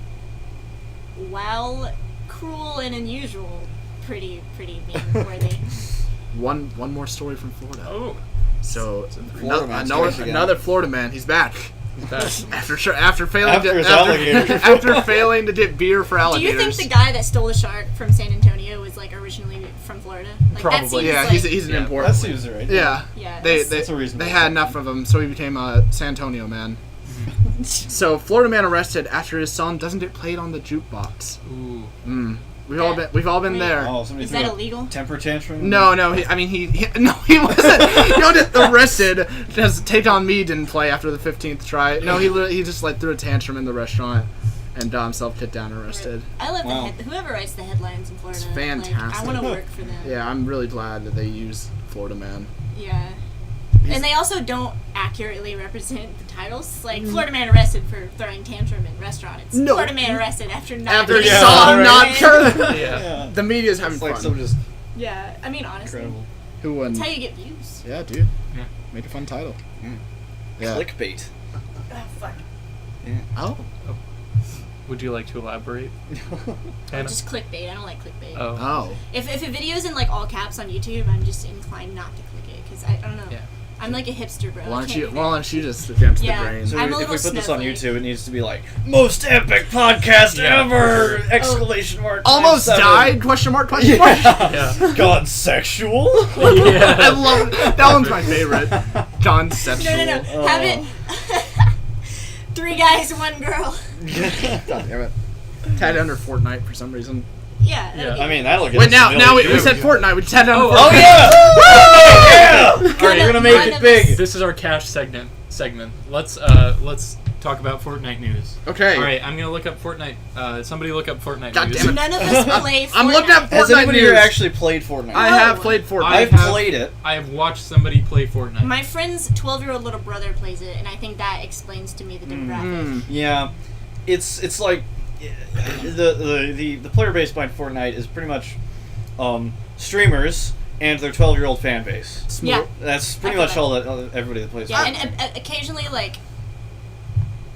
while cruel and unusual, pretty meme worthy. one more story from Florida. Oh. So Florida man's back again. another Florida man. He's back. after failing After to his alligator. after failing to get beer for Do alligators. you think the guy that stole the shark from San Antonio was like originally from Florida? Like, Probably. That seems Yeah, like, he's an Yeah, import. That seems right. Yeah. Yeah, They that's a reasonable they had enough of him, so he became a San Antonio man. So Florida man arrested after his song doesn't get played on the jukebox. Ooh. We've all been Wait. there. Oh, somebody Is threw that a illegal? temper tantrum? No, he wasn't. He wasn't arrested because Take On Me didn't play after the 15th try. No, he just like threw a tantrum in the restaurant and got himself kicked down and arrested. I love Wow. whoever writes the headlines in Florida. It's Like, fantastic. I want to work for them. Yeah, I'm really glad that they use Florida Man. Yeah. And they also don't accurately represent the titles. Like, Mm. Florida man arrested for throwing tantrum in restaurant. It's No. Florida man arrested after not After getting song right. not current. Yeah. Yeah. The media's having It's like fun. some just Yeah, I mean, honestly. incredible Who won? That's how you get views. Yeah, dude. Yeah. Make a fun title. Mm. Yeah. clickbait. Oh, fuck. Oh. Would you like to elaborate? Hannah? Just clickbait. I don't like clickbait. Oh. Oh. If a video's in, like, all caps on YouTube, I'm just inclined not to click it. Because I don't know. Yeah. I'm like a hipster, bro. Why I don't can't you? do Why that. don't you just jump to Yeah. the brain? So I'm a if we little put this on snowflake. YouTube, it needs to be like most epic podcast Yeah. ever! Exclamation mark! Almost 97. died? Question mark? Question mark? Yeah. Gone sexual. I Yeah. love that one's my favorite. John Sexual. No. Oh. Have it. 3 guys, 1 girl. God damn it. Tied under Fortnite for some reason. Yeah. Yeah. that'll I be- mean, that'll get Wait, us now a we million said views. Fortnite. We tied under Oh, Fortnite. Oh yeah! Oh yeah! Alright, you're gonna make One it of big. us- This is our cash segment. Let's talk about Fortnite news. Okay. All right, I'm gonna look up Fortnite. Somebody look up Fortnite God news. damn it. None of us play Fortnite. I'm looking at Has Fortnite anybody here news. actually played Fortnite? I have played Fortnite. I I've have- played it. I have watched somebody play Fortnite. My friend's 12-year-old little brother plays it, and I think that explains to me the demographic. Yeah, it's like the player base behind Fortnite is pretty much streamers and their 12-year-old fan base. Yeah. That's pretty I feel much all that everybody that plays. Yeah, Fortnite. and occasionally, like,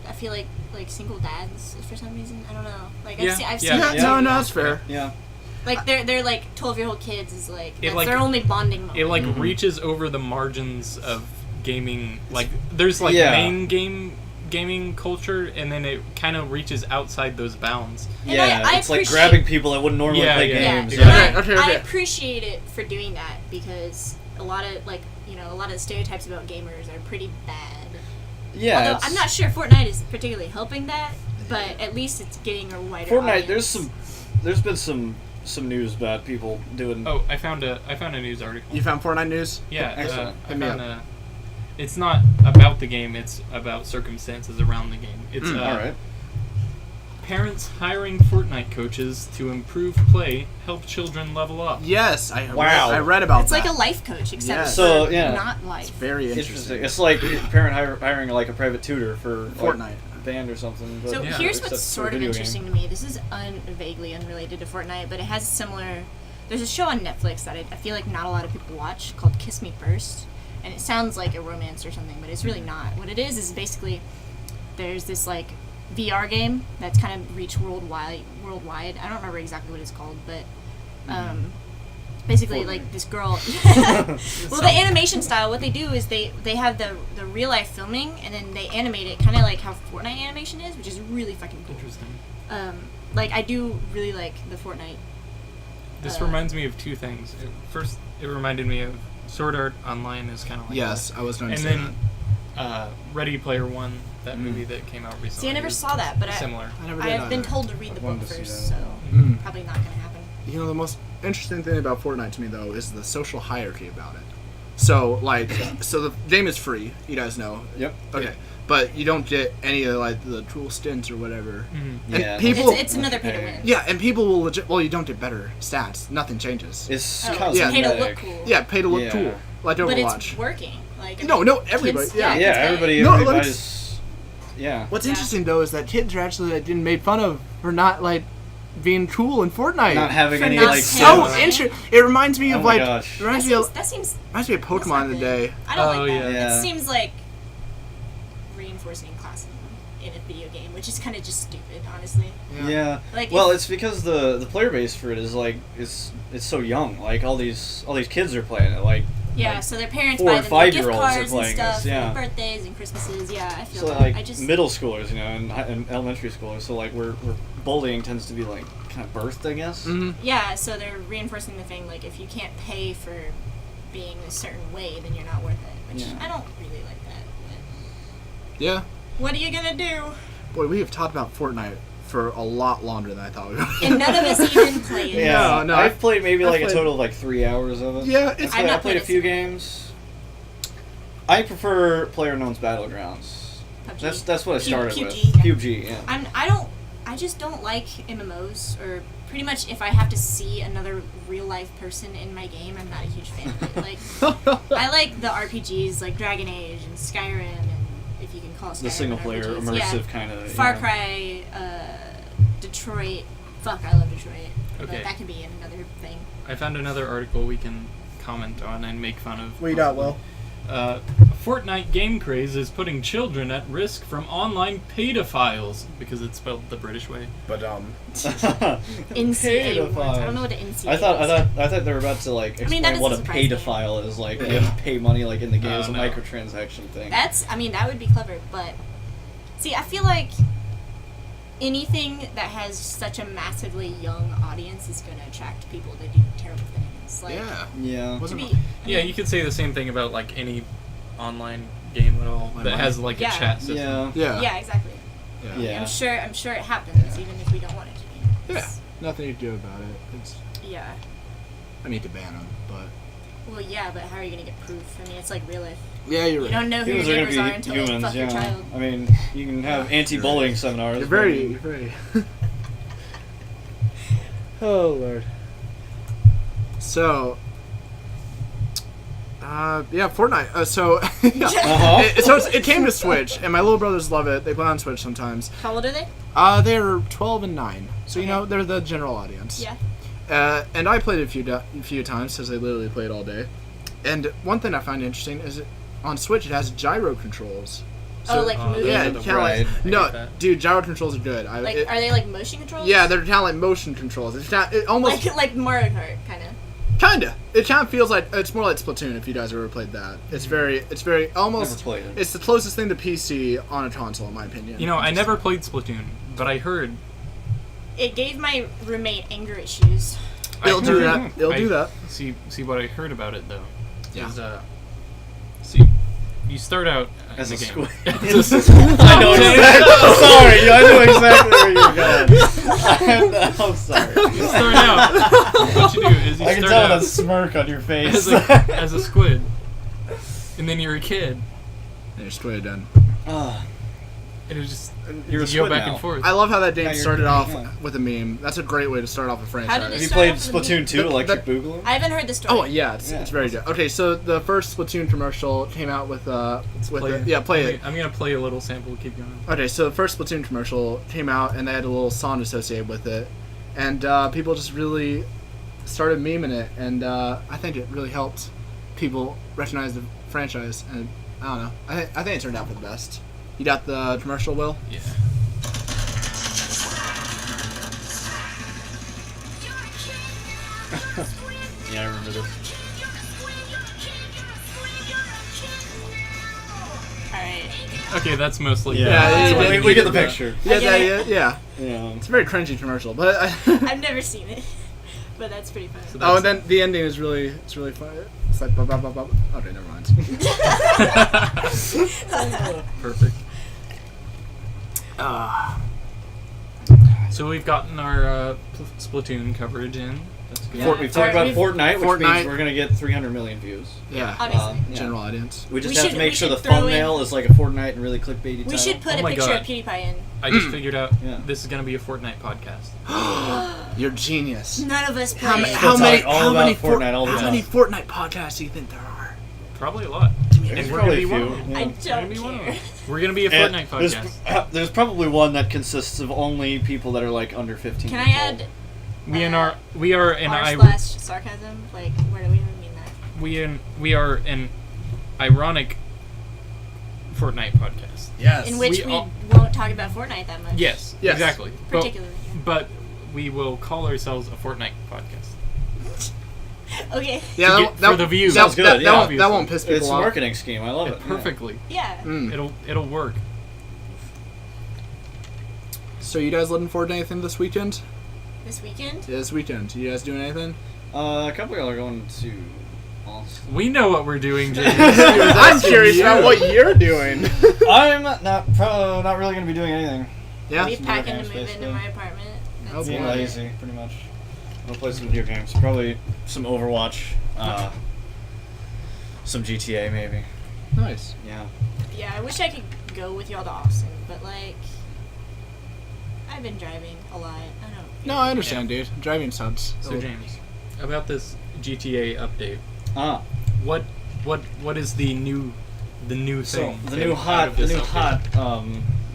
I feel like single dads for some reason. I don't know. Like, Yeah, I've yeah. seen Yeah, that no, too. no, that's fair. Yeah. Like, they're like 12-year-old kids is like It, that's like- their only bonding moment. It like Mhm. reaches over the margins of gaming. Like there's like Yeah. main gaming culture, and then it kind of reaches outside those bounds. And Yeah, I it's like appreciate- grabbing people that wouldn't normally Yeah, play yeah. yeah, games. Yeah. and Okay, I okay. appreciate it for doing that because a lot of a lot of the stereotypes about gamers are pretty bad. Yeah, Although it's- I'm not sure Fortnite is particularly helping that, but at least it's getting a wider Fortnite. audience. There's been some news about people doing. Oh, I found a news article. You found Fortnite news? Yeah, Excellent. I Hit me found up. it's not about the game; it's about circumstances around the game. It's all right. parents hiring Fortnite coaches to improve play help children level up. Yes, Wow. I read about It's that. like a life coach, except Yes. for So, yeah. not life. It's very Interesting. interesting. It's like a parent hiring like a private tutor for Fortnite. like, band or something. But So Yeah. here's except what's for sort a of video interesting game. to me. This is vaguely unrelated to Fortnite, but it has similar. There's a show on Netflix that I feel like not a lot of people watch called Kiss Me First, and it sounds like a romance or something, but it's really not. What it is basically there's this like VR game that's kind of reached worldwide. I don't remember exactly what it's called, but basically Fortnite. like this girl. Well, the animation style, what they do is they have the real life filming, and then they animate it kind of like how Fortnite animation is, which is really fucking cool. Interesting. Like I do really like the Fortnite. This reminds me of two things. First, it reminded me of Sword Art Online is kind of like Yes, that. I was going to And say then Ready Player One, that movie that came out recently. See, I never is saw that, but similar. I never did I've been either. told to read the I book wanted to see first, that. so Mm. probably not gonna happen. You know, the most interesting thing about Fortnite to me, though, is the social hierarchy about it. So, like, so the game is free, you guys know. Yep. Okay. But you don't get any of, like, the cool stints or whatever. Mhm. And Yeah. people... It's another pay to win. Yeah, and people will legit... Well, you don't get better stats. Nothing changes. It's Oh, cosmetic. pay to look cool. Yeah, pay to look Yeah. cool. Like But Overwatch. it's working. Like No, everybody. kids- Yeah. Yeah, kids pay. everybody No, let's- buys. Yeah. What's Yeah. interesting, though, is that kids are actually like, getting made fun of for not, like, being cool in Fortnite. Not having For any not like. paying. So Yeah. interesting. It reminds me Oh of, my like... gosh. It That reminds me seems, of, that seems reminds me of that's Pokemon not in the good. day. I don't Oh, like that. yeah. It seems like reinforcing classism in a video game, which is kind of just stupid, honestly. Yeah. Like, Well, if- it's because the player base for it is like it's so young. Like all these kids are playing it. Like Yeah, like, so their parents 4 buy and them like, gift 5-year-olds are cards and playing stuff this, yeah. for birthdays and Christmases. Yeah, I feel so that. like I just middle schoolers, you know, and elementary schoolers. So like we're bullying tends to be like kind of birthed, I guess. Mm-hmm. yeah, so they're reinforcing the thing like if you can't pay for being a certain way, then you're not worth it. Which Yeah. I don't really like that. But Yeah. what are you gonna do? Boy, we have talked about Fortnite for a lot longer than I thought we would. And none of us even play it. Yeah, No, I've played maybe I've like played- a total of like 3 hours of it. Yeah, it's... I've not I played played a it few since. games. I prefer PlayerUnknown's Battlegrounds. PUBG. That's what I started PUBG, with. yeah. PUBG, yeah. I just don't like MMOs, or pretty much if I have to see another real life person in my game, I'm not a huge fan of it. Like I like the RPGs like Dragon Age and Skyrim, and if you can call Skyrim The single an player RPGs. immersive Yeah. kind of. Far Cry, Detroit. Fuck, I love Detroit. Okay. But that could be another thing. I found another article we can comment on and make fun of. What you got, Will? Fortnite game craze is putting children at risk from online pedophiles because it's spelled the British way. But, NCA words. I don't know what an NCA is. I thought they were about to like explain that what a doesn't surprise me. pedophile is. Like you have to pay money like in the game as a no. microtransaction thing. That would be clever, but see, I feel like anything that has such a massively young audience is going to attract people that do terrible things. Like, yeah. Yeah. to Wasn't be, Yeah, you could say the same thing about like any online game at all that has like Yeah. a chat system. Yeah. Yeah. yeah, exactly. Yeah. Yeah. I'm sure it happens, even if we don't want it to be. Yeah. It's- Nothing you can do about it. It's... Yeah. I need to ban them, but... Well, yeah, but how are you going to get proof? I mean, it's like real life. Yeah, you're You right. don't know who your Humans are neighbors are gonna until be they humans, fuck your yeah. child. I mean, you can have anti-bullying seminars. You're but- very... Oh, Lord. So... yeah, Fortnite. It came to Switch, and my little brothers love it. They play on Switch sometimes. How old are they? They're 12 and 9, so you know they're the general audience. Yeah. And I played it a few times because they literally played all day. And one thing I find interesting is on Switch it has gyro controls. Oh, like moving? Yeah, the kind of ride. like I no, get that. dude, gyro controls are good. Like, are they like motion controls? Yeah, they're kind of like motion controls. It's not it almost like Mario Kart, kind of. kinda. It kind of feels like it's more like Splatoon if you guys ever played that. It's very almost. Never played it. It's the closest thing to PC on a console, in my opinion. You know, I never played Splatoon, but I heard It gave my roommate anger issues. It'll I do heard- that. It'll do that. See what I heard about it though. Yeah. Is, see, you start out As in a the squid. game. I know exactly. Sorry, I know exactly where you're going. I'm sorry. You start out. What you do is you I can start tell out that smirk on your face. as a squid, and then you're a kid, And you're squid then. And it was just You're a you go squid back now. and forth. I love how that game Yeah, you're started good, off yeah. with a meme. That's a great way to start off a franchise. Have Have you Start played off with a Splatoon 2 The- Electric the- Boogaloo? I haven't heard the story. Oh yeah, it's very good. Okay, so the first Splatoon commercial came out with play it. I'm gonna play a little sample. Keep going. Okay, so the first Splatoon commercial came out and they had a little song associated with it, and people just really started memeing it, and I think it really helped people recognize the franchise. And I don't know, I think it turned out for the best. You got the commercial, Will? Yeah. Yeah, I remember this. Alright. Okay, that's mostly. Yeah, we get the picture. Yeah, I get it. yeah. Yeah. It's a very cringy commercial, but I've never seen it, but that's pretty fun. So oh, and then the ending is really fun. It's like blah blah blah blah. Okay, never mind. Perfect. So we've gotten our Splatoon coverage in. That's good. Yeah. We've talked about We've- Fortnite, which Fortnite. means we're gonna get 300 million views. Yeah, Obviously. Yeah. general audience. We just We have should- to make we sure the should throw in- thumbnail is like a Fortnite and really clickbaity title. We should put Oh a my picture God. of PewDiePie in. I just figured out Yeah. this is gonna be a Fortnite podcast. You're genius. None of us play How, it. ma- how That's many? like all How about many? Fortnite all the how time. many Fortnite podcasts do you think there are? Probably a lot. There's And we're probably gonna be a one few. of them. I Yeah. We're gonna don't be one of them. care. We're gonna be a And Fortnite there's, podcast. there's probably one that consists of only people that are like under 15. Can I years add We are an r/sarcasm? Like, where do we even mean that? we are an ironic Fortnite podcast. Yes. In which we we all- won't talk about Fortnite that much. Yes, Yes. exactly. But, Particularly. but we will call ourselves a Fortnite podcast. Okay. Yeah, To get- for the views. That, Sounds good, that, yeah, that, obviously. won't piss people It's a off. marketing scheme. I love it. Yeah. Perfectly. Yeah. Mm. It'll work. So you guys looking forward to anything this weekend? This weekend? Yeah, this weekend. You guys doing anything? A couple of y'all are going to Austin. We know what we're doing, James. I'm curious about what you're doing. I'm not really going to be doing anything. Yeah. We Some packing video to games, move into basically. my apartment. Oh, Being boy. lazy, pretty much. I'll play some video games. Probably some Overwatch. Some GTA, maybe. Nice. Yeah. Yeah, I wish I could go with y'all to Austin, but like, I've been driving a lot. I don't. No, I understand, dude. Driving sucks. So James, about this GTA update, Ah. what is the new So thing? the that new out hot, of the this new update? hot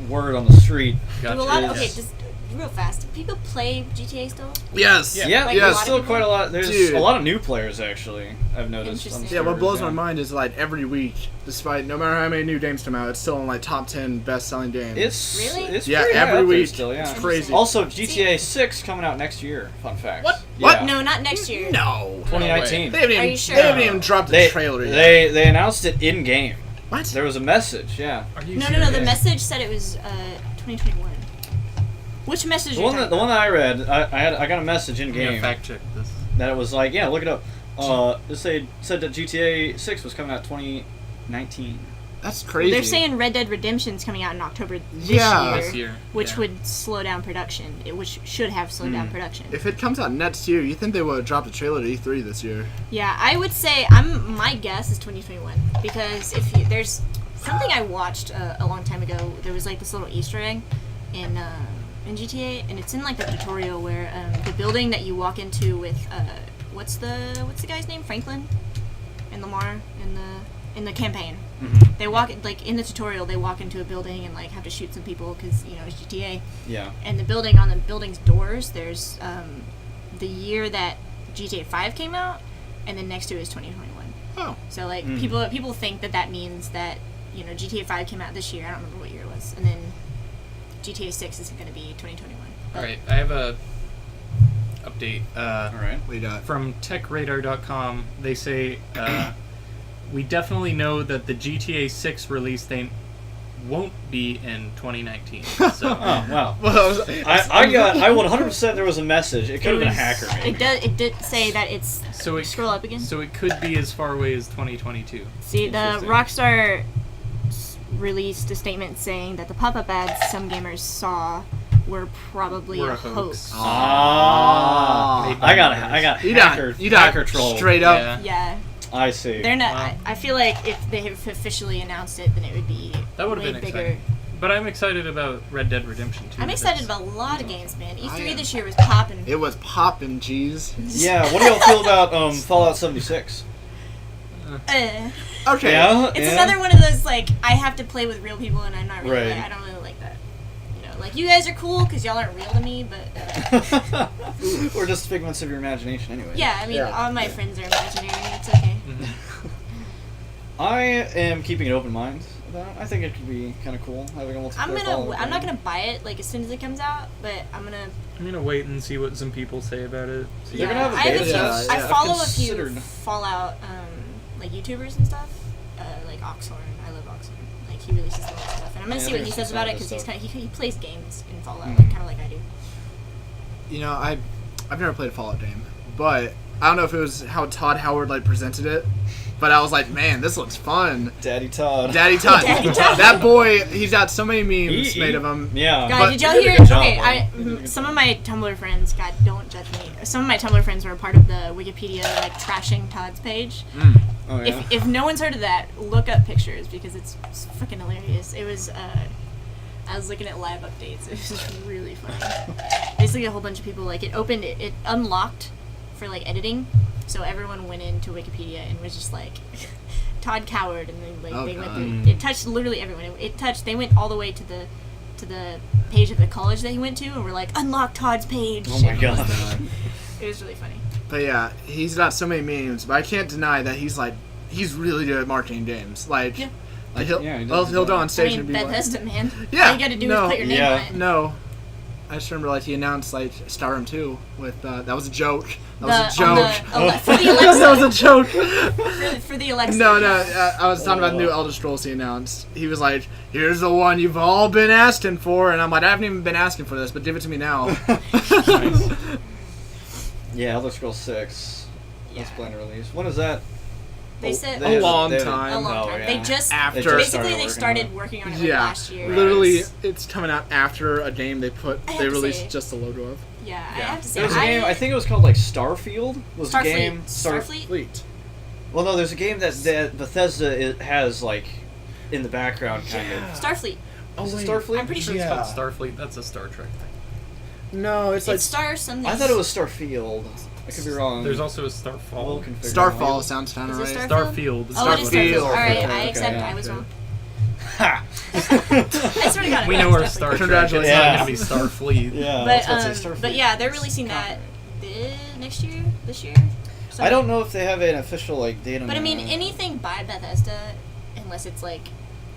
word on the street. Gotcha. Do a lot of, Yes. okay, just real fast. Do people play GTA still? Yes. Yeah. Like, yes. a There's lot still of quite a lot. There's Dude. a lot of new players actually. I've noticed. on the Interesting. Yeah, what servers, blows yeah. my mind is like every week, despite no matter how many new games come out, it's still in like top 10 best-selling games. It's Really? It's Yeah, pretty high every up there week. still. Yeah. It's crazy. Also, GTA 6 coming out next year. Fun fact. What? Yeah. What? No, not next year. No. 2019. They haven't Are even, you sure? they haven't even dropped the They, trailer yet. they announced it in game. What? There was a message. Yeah. Are you No, sure? no, no. The Yeah. message said it was 2021. Which message? The one that I read, I got a message in I'm gonna game fact check this. that it was like, yeah, look it up. It said that GTA 6 was coming out 2019. That's crazy. They're saying Red Dead Redemption's coming out in October this Yeah. year, This year, which yeah. would slow down production. Which should have slowed down production. If it comes out next year, you think they would have dropped a trailer to E3 this year? Yeah, I would say my guess is 2021 because there's something I watched a long time ago. There was like this little Easter egg in GTA, and it's in like the tutorial where the building that you walk into with what's the guy's name? Franklin and Lamar in the campaign. Mm-hmm. They walk like in the tutorial. They walk into a building and like have to shoot some people because it's GTA. Yeah. And the building on the building's doors, there's the year that GTA 5 came out, and then next to it is 2021. Oh. So like Mm. people think that means that GTA 5 came out this year. I don't remember what year it was, and then GTA 6 is going to be 2021. All right, I have a update. All right. What do you got? From TechRadar.com, they say we definitely know that the GTA 6 release date won't be in 2019. So Oh wow. Well, I 100% there was a message. It could have been a hacker. Maybe. It did say that it's. So it Scroll up again. So it could be as far away as 2022. See, the Interesting. Rockstar released a statement saying that the pop-up ads some gamers saw were probably Were a a hoax. hoax. Ah. I got you hacker. got hacker troll. straight up. Yeah. Yeah, I see. they're not. Wow. I feel like if they have officially announced it, then it would be That would've way been bigger. exciting. But I'm excited about Red Dead Redemption 2. I'm excited about a lot of games, man. I E3 am. this year was popping. It was popping, jeez. Yeah, what do y'all feel about Fallout 76? Okay. Yeah, It's yeah. another one of those, like, I have to play with real people, and I'm not really, Right. like, I don't really like that. You know, like, you guys are cool because y'all aren't real to me, but, Or just figments of your imagination, anyway. yeah, I mean, Yeah. all my friends are imaginary. It's okay. I am keeping an open mind about it. I think it could be kind of cool having a multiplayer Fallout I'm not game. gonna buy it, like, as soon as it comes out, but I'm gonna wait and see what some people say about it. See They're gonna have a I have a beta few. test. I Yeah. follow a Considered. few Fallout like YouTubers and stuff, like Oxhorn. I love Oxhorn. Like he releases a lot of stuff, and I'm gonna Yeah, see I what he think says I've about seen it because some he's of kind of he plays games in Fallout, Mhm. like kind of like I do. You know, I've never played a Fallout game, but I don't know if it was how Todd Howard like presented it, but I was like, man, this looks fun. Daddy Todd. Daddy Todd. Daddy Todd. That boy, he's got so many memes He- made of him. Yeah. God, But did y'all he did a hear? good job, Okay, though. He did a good some job. of my Tumblr friends, God, don't judge me. Some of my Tumblr friends were a part of the Wikipedia like trashing Todd's page. Oh, yeah. If no one's heard of that, look up pictures because it's freaking hilarious. It was I was looking at live updates. It was just really funny. Basically, a whole bunch of people like it opened it unlocked for like editing, so everyone went into Wikipedia and was just like Todd Coward, and then like Oh, they went God. through. It touched literally everyone. It touched. They went all the way to the page of the college that he went to, and were like unlock Todd's page. Oh my And it was- god. It was really funny. But yeah, he's got so many memes, but I can't deny that he's really good at marketing games. Like, Yeah. like he'll Yeah, he does he'll go that. on I stage mean, and be like, Bethesda, man. Yeah, All you gotta do no, is put your name yeah. on it. no. I just remember like he announced like Skyrim 2 with that was a joke. That was a The- on joke. for the Alexa. that was a joke. for the Alexa. No, I was talking about the new Elder Scrolls he announced. He was like, "Here's the one you've all been asking for," and I'm like, "I haven't even been asking for this, but give it to me now." Nice. Yeah, Elder Scrolls 6. Yeah. That's planned to release. When is that? They said A long they- time. a long Oh, time. yeah. They just After- They just basically they working started on it. working on it Yeah, last year. literally, It's- it's coming out after a game they I have they to released say- just the logo of. Yeah, I Yeah. have to say There was a game, I think it was called like Starfield. Was the Starfleet. game Starfleet. Fleet. Well, no, there's a game that Bethesda has like in the background kind of. Starfleet. Oh, Is it wait. Starfleet? I'm pretty sure It's Yeah. called Starfleet. That's a Star Trek thing. No, it's like It's Star something. I thought it was Starfield. I could be wrong. There's also a We'll Starfall. configure Starfall. it. Sounds kind of Is it right. Starfield? Starfield. Oh, it is Starfield. Starfield. All right, Okay, I okay, accept. yeah, I was okay. wrong. Ha! I swear to God. We I know was our definitely Star wrong. Trek. It's Congratulations. not Yeah. going to be Starfleet. Yeah, I But was about to say Starfleet. but yeah, they're releasing that next year, this year. I don't know if they have an official like date on But I that. mean, anything by Bethesda, unless it's like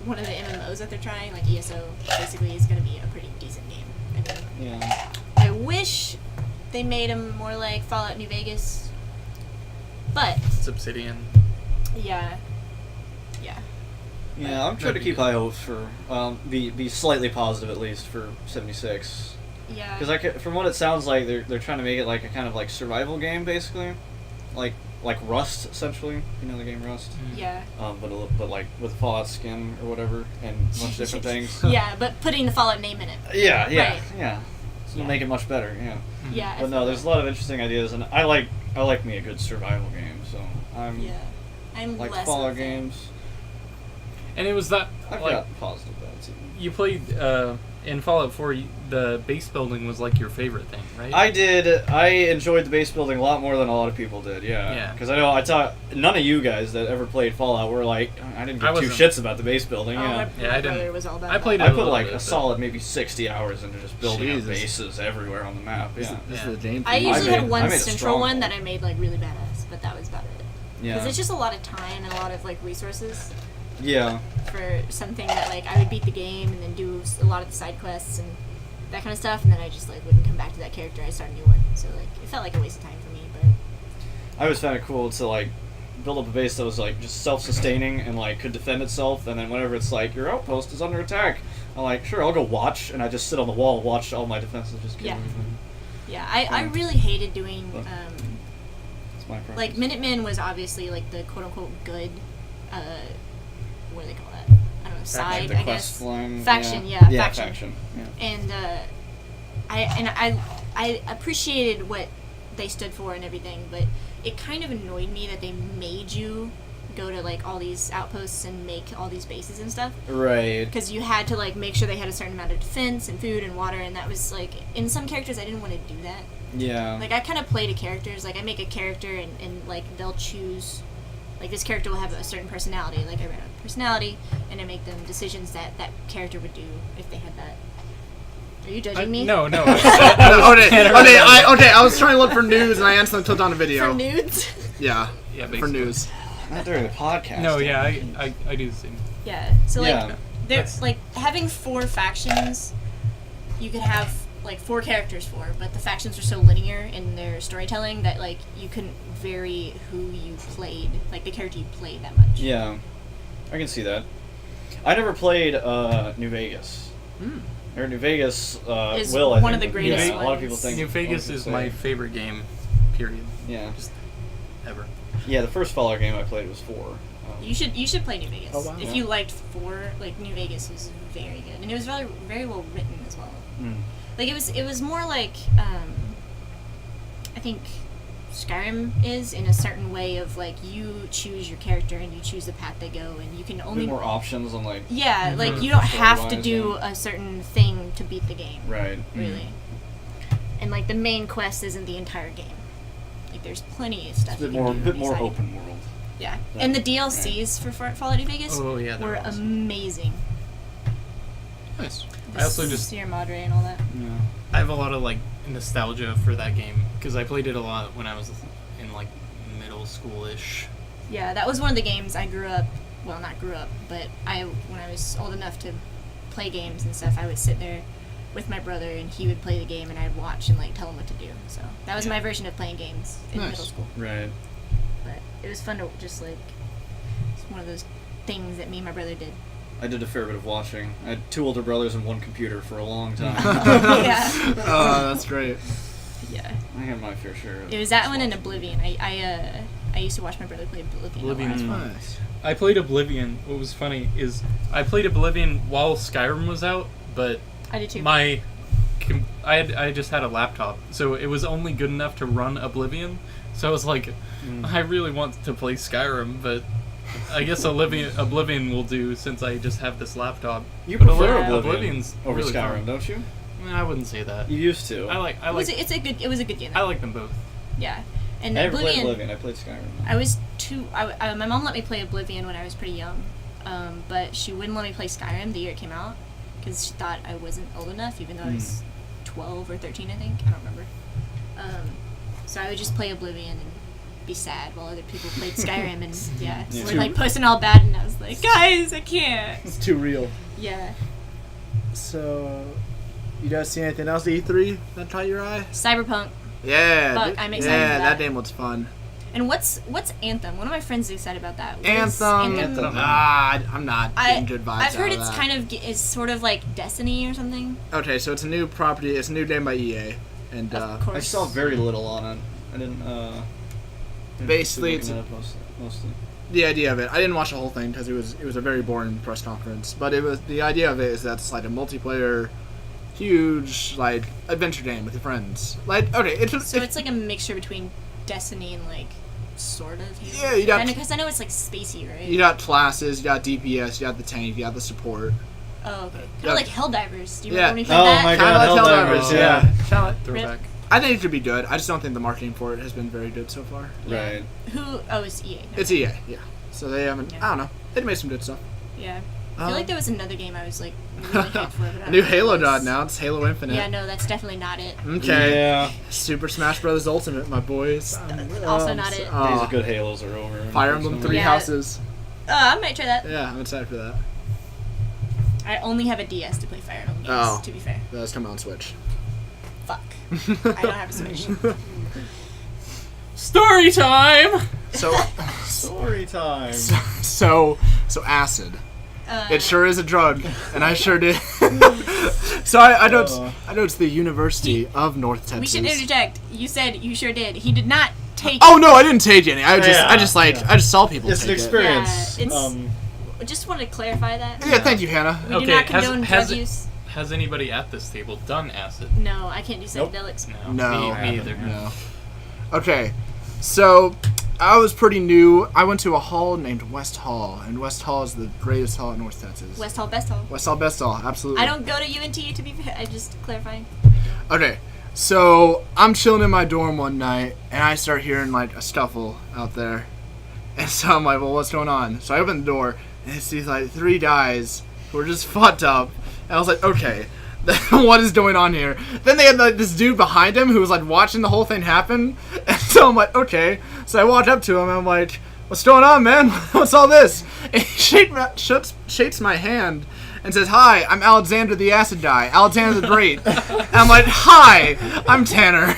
one of the MMOs that they're trying, like ESO, basically is going to be a pretty decent game. I mean, Yeah. I wish they made them more like Fallout New Vegas, but It's Obsidian. yeah, Yeah, I'm trying to That'd be keep good. high hopes for be slightly positive at least for 76. yeah. Because from what it sounds like, they're trying to make it like a kind of like survival game basically, like Rust essentially. You know the game Rust. Yeah. But like with Fallout skin or whatever and a bunch of different things. Yeah, but putting the Fallout name in it. Yeah, Right. yeah. So Yeah. make it much better. Yeah. Yeah. I But no, feel there's a that. lot of interesting ideas, and I like me a good survival game. So I'm Yeah. I'm like less Fallout of a fan. games. And it was that, I've like, got positive bad too. you played in Fallout 4, the base building was like your favorite thing, right? I did. I enjoyed the base building a lot more than a lot of people did. Yeah. Yeah. Because I thought none of you guys that ever played Fallout were like, I didn't I give two wasn't- shits about the base building. Oh, Yeah. my Yeah, I brother didn't- was all about I played that. I a put little like bit, a but- solid maybe 60 hours into just building up Jesus. bases everywhere on the map. This, Yeah. is, this Yeah. is the game. I usually made- had one I made a central stronghold. one that I made like really badass, but that was about it. Because Yeah. it's just a lot of time and a lot of like resources Yeah. for something that like I would beat the game and then do a lot of the side quests and that kind of stuff, and then I just like wouldn't come back to that character. I start a new one, so like it felt like a waste of time for me. But I always found it cool to like build up a base that was like just self-sustaining and like could defend itself, and then whenever it's like your outpost is under attack, I'm like, sure, I'll go watch, and I just sit on the wall and watch all my defenses just kill Yeah. everything. yeah, I really hated doing That's my preference. like Minutemen was obviously like the quote unquote good. What do they call that? I don't know. Side, Like the I quest guess. line, Faction, yeah. yeah, faction. faction. Yeah. And I appreciated what they stood for and everything, but it kind of annoyed me that they made you go to like all these outposts and make all these bases and stuff. Right. Because you had to like make sure they had a certain amount of defense and food and water, and that was like in some characters I didn't want to do that. Yeah. Like I kind of play to characters. Like I make a character and like they'll choose. Like this character will have a certain personality. Like I write a personality and I make them decisions that character would do if they had that. Are you judging me? No. Okay, I was trying to look for news and I instantly clicked on a video. For nudes? Yeah, Yeah, for basically. news. Not during the podcast. No, yeah, I do the same. Yeah. So like Yeah. there's like having 4 factions, you could have like 4 characters for, but the factions are so linear in their storytelling that like you couldn't vary who you played, like the character you played that much. Yeah. I can see that. I never played New Vegas. Or New Vegas Is will, I one think, of the greatest yeah, a lot of people ones. think New Vegas a lot of is people my say- favorite game, period. Yeah. Just ever. Yeah, the first Fallout game I played was 4. You should play New Vegas. Oh, wow. If you liked 4, like New Vegas was very good, and it was very very well written as well. Like it was more like I think Skyrim is in a certain way of like you choose your character and you choose the path they go, and you can A only bit more options on like. yeah like you don't have to Story-wise, do yeah. a certain thing to beat the game. Right. Really. And like the main quest isn't the entire game. Like there's plenty of stuff. It's a you bit can more, do bit more inside. open world. Yeah, That- and the DLCs for Fallout New Vegas Oh, yeah, they're were awesome. amazing. Nice. I also The just- Sierra Madre and all that. Yeah. I have a lot of like nostalgia for that game because I played it a lot when I was in like middle school-ish. Yeah, that was one of the games I grew up. Well, not grew up, but when I was old enough to play games and stuff, I would sit there with my brother and he would play the game and I'd watch and like tell him what to do. So that was my version of playing games in Nice. middle school. Right. But it was fun to just like it's one of those things that me and my brother did. I did a fair bit of watching. I had 2 older brothers and 1 computer for a long time. Yeah, Oh, that's great. yeah. I had my fair share of It was that just one and watching. Oblivion. I used to watch my brother play Oblivion. Oblivion a lot. is Mm. Nice. I played Oblivion. What was funny is I played Oblivion while Skyrim was out, but I did too. I just had a laptop, so it was only good enough to run Oblivion. So I was like, I really want to play Skyrim, but I guess Oblivion will do since I just have this laptop. You But prefer Oblivion Oblivion's over really Skyrim, fun. don't you? I wouldn't say that. You used to. I like it was a good game. I like them both. Yeah, and I never played Oblivion. Oblivion. I played Skyrim. I was my mom let me play Oblivion when I was pretty young, but she wouldn't let me play Skyrim the year it came out because she thought I wasn't old enough, even though I was 12 or 13, I think. I don't remember. So I would just play Oblivion and be sad while other people played Skyrim, and Yeah. we're like posting all bad, and I was like, guys, I can't. It's too real. Yeah, So, you guys see anything else at E3 that caught your eye? Cyberpunk. Yeah. Fuck, dude. I'm excited Yeah, for that that. game looks fun. And what's Anthem? One of my friends is excited about that. What is Anthem. I'm not getting good vibes I've heard out of it's that. kind of is sort of like Destiny or something. Okay, so it's a new property. It's a new game by EA, and Of course. I saw very little on it. I didn't. Basically, looking it's it up mostly. the idea of it. I didn't watch the whole thing because it was a very boring press conference. But the idea of it is that it's like a multiplayer, huge like adventure game with your friends. Like So it's like a mixture between Destiny and like sort of. Yeah, you got- because I know it's like spacey, right? you got classes, you got DPS, you got the tank, you got the support. Oh, okay. Kind Yeah. of like Helldivers. Do you Yeah. remember when we played Oh that? my Kinda God, like Helldivers, Helldivers, yeah. Kinda- Throwback. I think it could be good. I just don't think the marketing for it has been very good so far. Right. Who? Oh, it's EA. No. It's EA, yeah. So they haven't. Yeah. I don't know. They made some good stuff. Yeah. I feel like there was another game I was like really hyped for. But I A don't new know Halo what it was. dot now. It's Halo Infinite. Yeah, no, that's definitely not it. Okay. Yeah. Super Smash Bros. Ultimate, my boys. Also not it. Days Oh, of good Halos are over. Fire Emblem Three Yeah. Houses. I might try that. Yeah, I'm excited for that. I only have a DS to play Fire Emblem games. Oh. To be fair. That's coming on Switch. Fuck. I don't have a Switch. Story time. So, Story time. so acid. It sure is a drug, and I sure did. So I know it's the University of North Texas. We should interject. You said you sure did. He did not take. Oh no, I didn't take any. I Yeah, just saw people It's an take it. experience. Yeah, it's- Just wanted to clarify that. Yeah, thank you, Hannah. We do not condone drug it- use. has anybody at this table done acid? No, I can't do Nope. psychedelics. No, me either. No. Okay, so I was pretty new. I went to a hall named West Hall, and West Hall is the greatest hall in North Texas. West Hall, best hall. West Hall, best hall, absolutely. I don't go to UNT, to be fair. I just clarifying. Okay, so I'm chilling in my dorm one night, and I start hearing like a scuffle out there. And so I'm like, well, what's going on? So I open the door, and it's these like 3 guys who are just fucked up. And I was like, okay, what is going on here? Then they had like this dude behind him who was like watching the whole thing happen. And so I'm like, okay. So I walked up to him, and I'm like, what's going on, man? What's all this? And he shakes my hand and says, hi, I'm Alexander the Acid Guy, Alexander the Great. And I'm like, hi, I'm Tanner.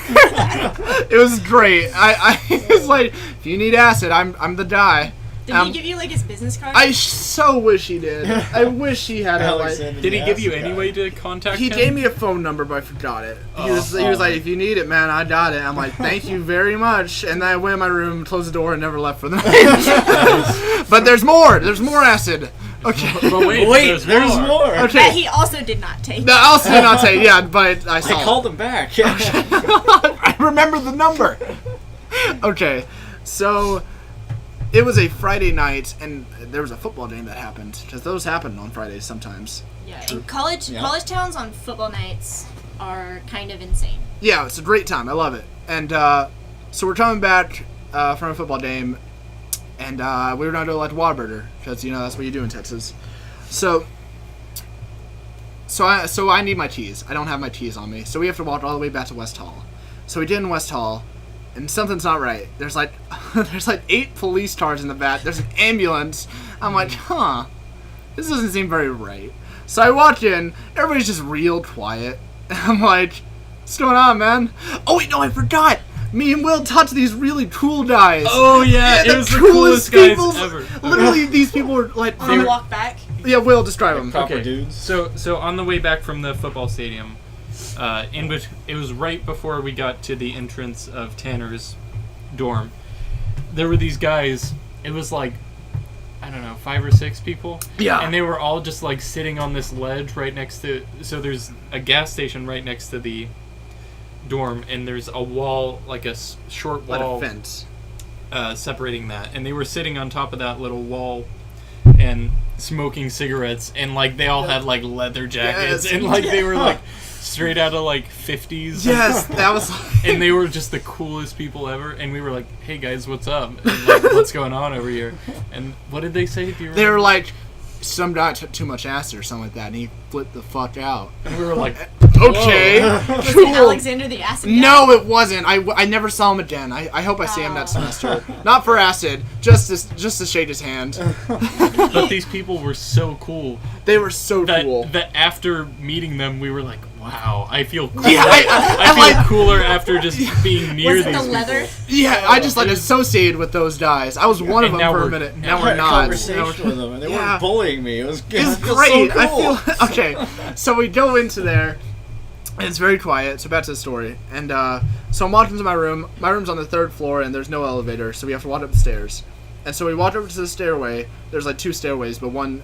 It was great. I was like, if you need acid, I'm the guy. Did he give you like his business card? I so wish he did. I wish he had it. Like, did he give you any way to contact him? He gave me a phone number, but I forgot it. He was like, if you need it, man, I got it. I'm like, thank you very much. And then I went in my room, closed the door, and never left for the night. But there's more. There's more acid. Okay. But wait, there's more. Okay. That he also did not take. No, I also did not take. Yeah, but I saw. I called him back. I remember the number. Okay, so it was a Friday night, and there was a football game that happened, because those happen on Fridays sometimes. Yeah, and college towns on football nights are kind of insane. Yeah, it's a great time. I love it. And so we're coming back from a football game, and we were going to go like Whataburger, because, you know, that's what you do in Texas. So I need my keys. I don't have my keys on me, so we have to walk all the way back to West Hall. So we did in West Hall, and something's not right. There's like 8 police cars in the back. There's an ambulance. I'm like, this doesn't seem very right. So I walk in. Everybody's just real quiet. I'm like, what's going on, man? Oh wait, no, I forgot. Me and Will talked to these really cool guys. Oh yeah, it was the coolest guys ever. Literally, these people were like. On the walk back. Yeah, Will, describe them. Proper dudes. So on the way back from the football stadium, it was right before we got to the entrance of Tanner's dorm. There were these guys. It was like, I don't know, 5 or 6 people. Yeah. And they were all just like sitting on this ledge right next to. So there's a gas station right next to the dorm, and there's a wall, like a short wall, like a fence, separating that. And they were sitting on top of that little wall and smoking cigarettes, and like they all had like leather jackets, and like they were like straight out of like 50s. Yes, that was. And they were just the coolest people ever. And we were like, "Hey guys, what's up? And, like, what's going on over here?" And what did they say? Do you remember? They were like, some guy took too much acid or something like that, and he flipped the fuck out. And we were like, okay, Was cool. it Alexander the Acid Guy? No, it wasn't. I never saw him again. I hope I see him that semester. Not for acid, just to shake his hand. but these people were so cool. They were so cool. That after meeting them, we were like, wow, I feel cool. Yeah, I feel cooler after just being near Was it these the people. leather? Yeah, I just like associated with those guys. I was one of them for a minute. Now I we're had a not. conversation with them, and they weren't bullying me. It was good. It's great. So cool. I feel okay. So we go into there. And it's very quiet. So back to the story. And so I'm walking to my room. My room's on the 3rd floor, and there's no elevator, so we have to walk up the stairs. And so we walk over to the stairway. There's like 2 stairways, but one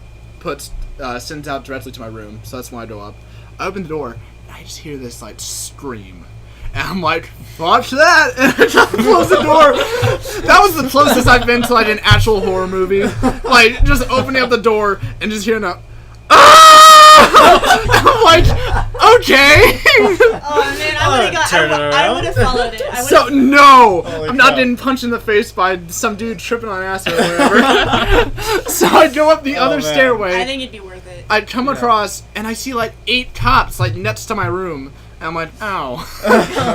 sends out directly to my room. So that's when I go up. I open the door, and I just hear this like scream. And I'm like, watch that! And I just close the door. That was the closest I've been to like an actual horror movie. Like just opening up the door and just hearing a I'm like, okay. Oh man, I would have followed it. So no, Holy I'm not cow. getting punched in the face by some dude tripping on acid or whatever. So I go up the other man. stairway. I think it'd be worth it. I come across and I see like 8 cops like next to my room. And I'm like, ow.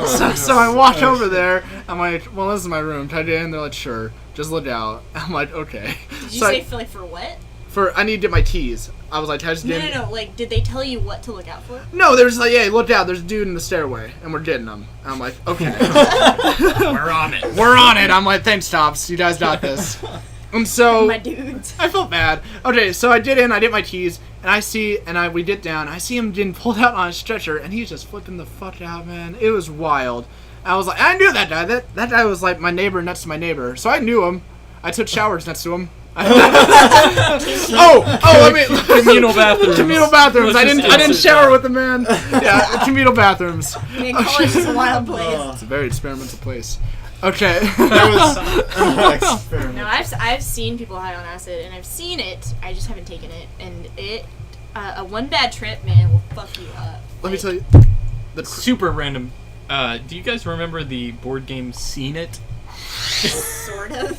So I walk over there. I'm like, well, this is my room. Can I get in? They're like, sure. Just look out. I'm like, okay. Did you So say for what? I need to get my keys. I was like, can I just get in? No. Like, did they tell you what to look out for? No, there's like, yeah, look out. There's a dude in the stairway, and we're getting him. And I'm like, okay. We're on it. We're on it. I'm like, thanks, Tops. You guys got this. And so My dudes. I felt bad. Okay, so I get my keys, and we get down. I see him getting pulled out on a stretcher, and he's just flipping the fuck out, man. It was wild. I was like, I knew that guy. That guy was like my neighbor next to my neighbor, so I knew him. I took showers next to him. I mean, Communal bathrooms. Communal bathrooms. I Let's didn't just answer shower that. with the man. Yeah, communal bathrooms. Man, college is a wild place. It's a very experimental place. Okay. No, I've seen people high on acid, and I've seen it. I just haven't taken it, and it a one bad trip, man, will fuck you up. Let me tell you. Super random. Do you guys remember the board game Seen It? Sort of.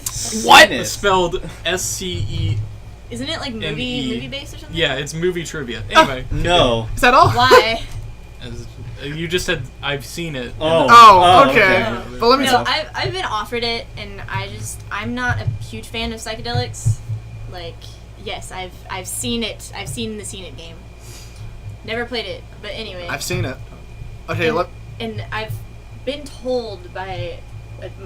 What? It's spelled SCE. Isn't it like movie based or something? Yeah, it's movie trivia. Anyway. No. Is that all? Why? You just said I've seen it. Oh, okay. But let me No, I've been offered it, and I'm not a huge fan of psychedelics. Like, yes, I've seen it. I've seen the Seen It game. Never played it, but anyway. I've seen it. Okay, and I've been told by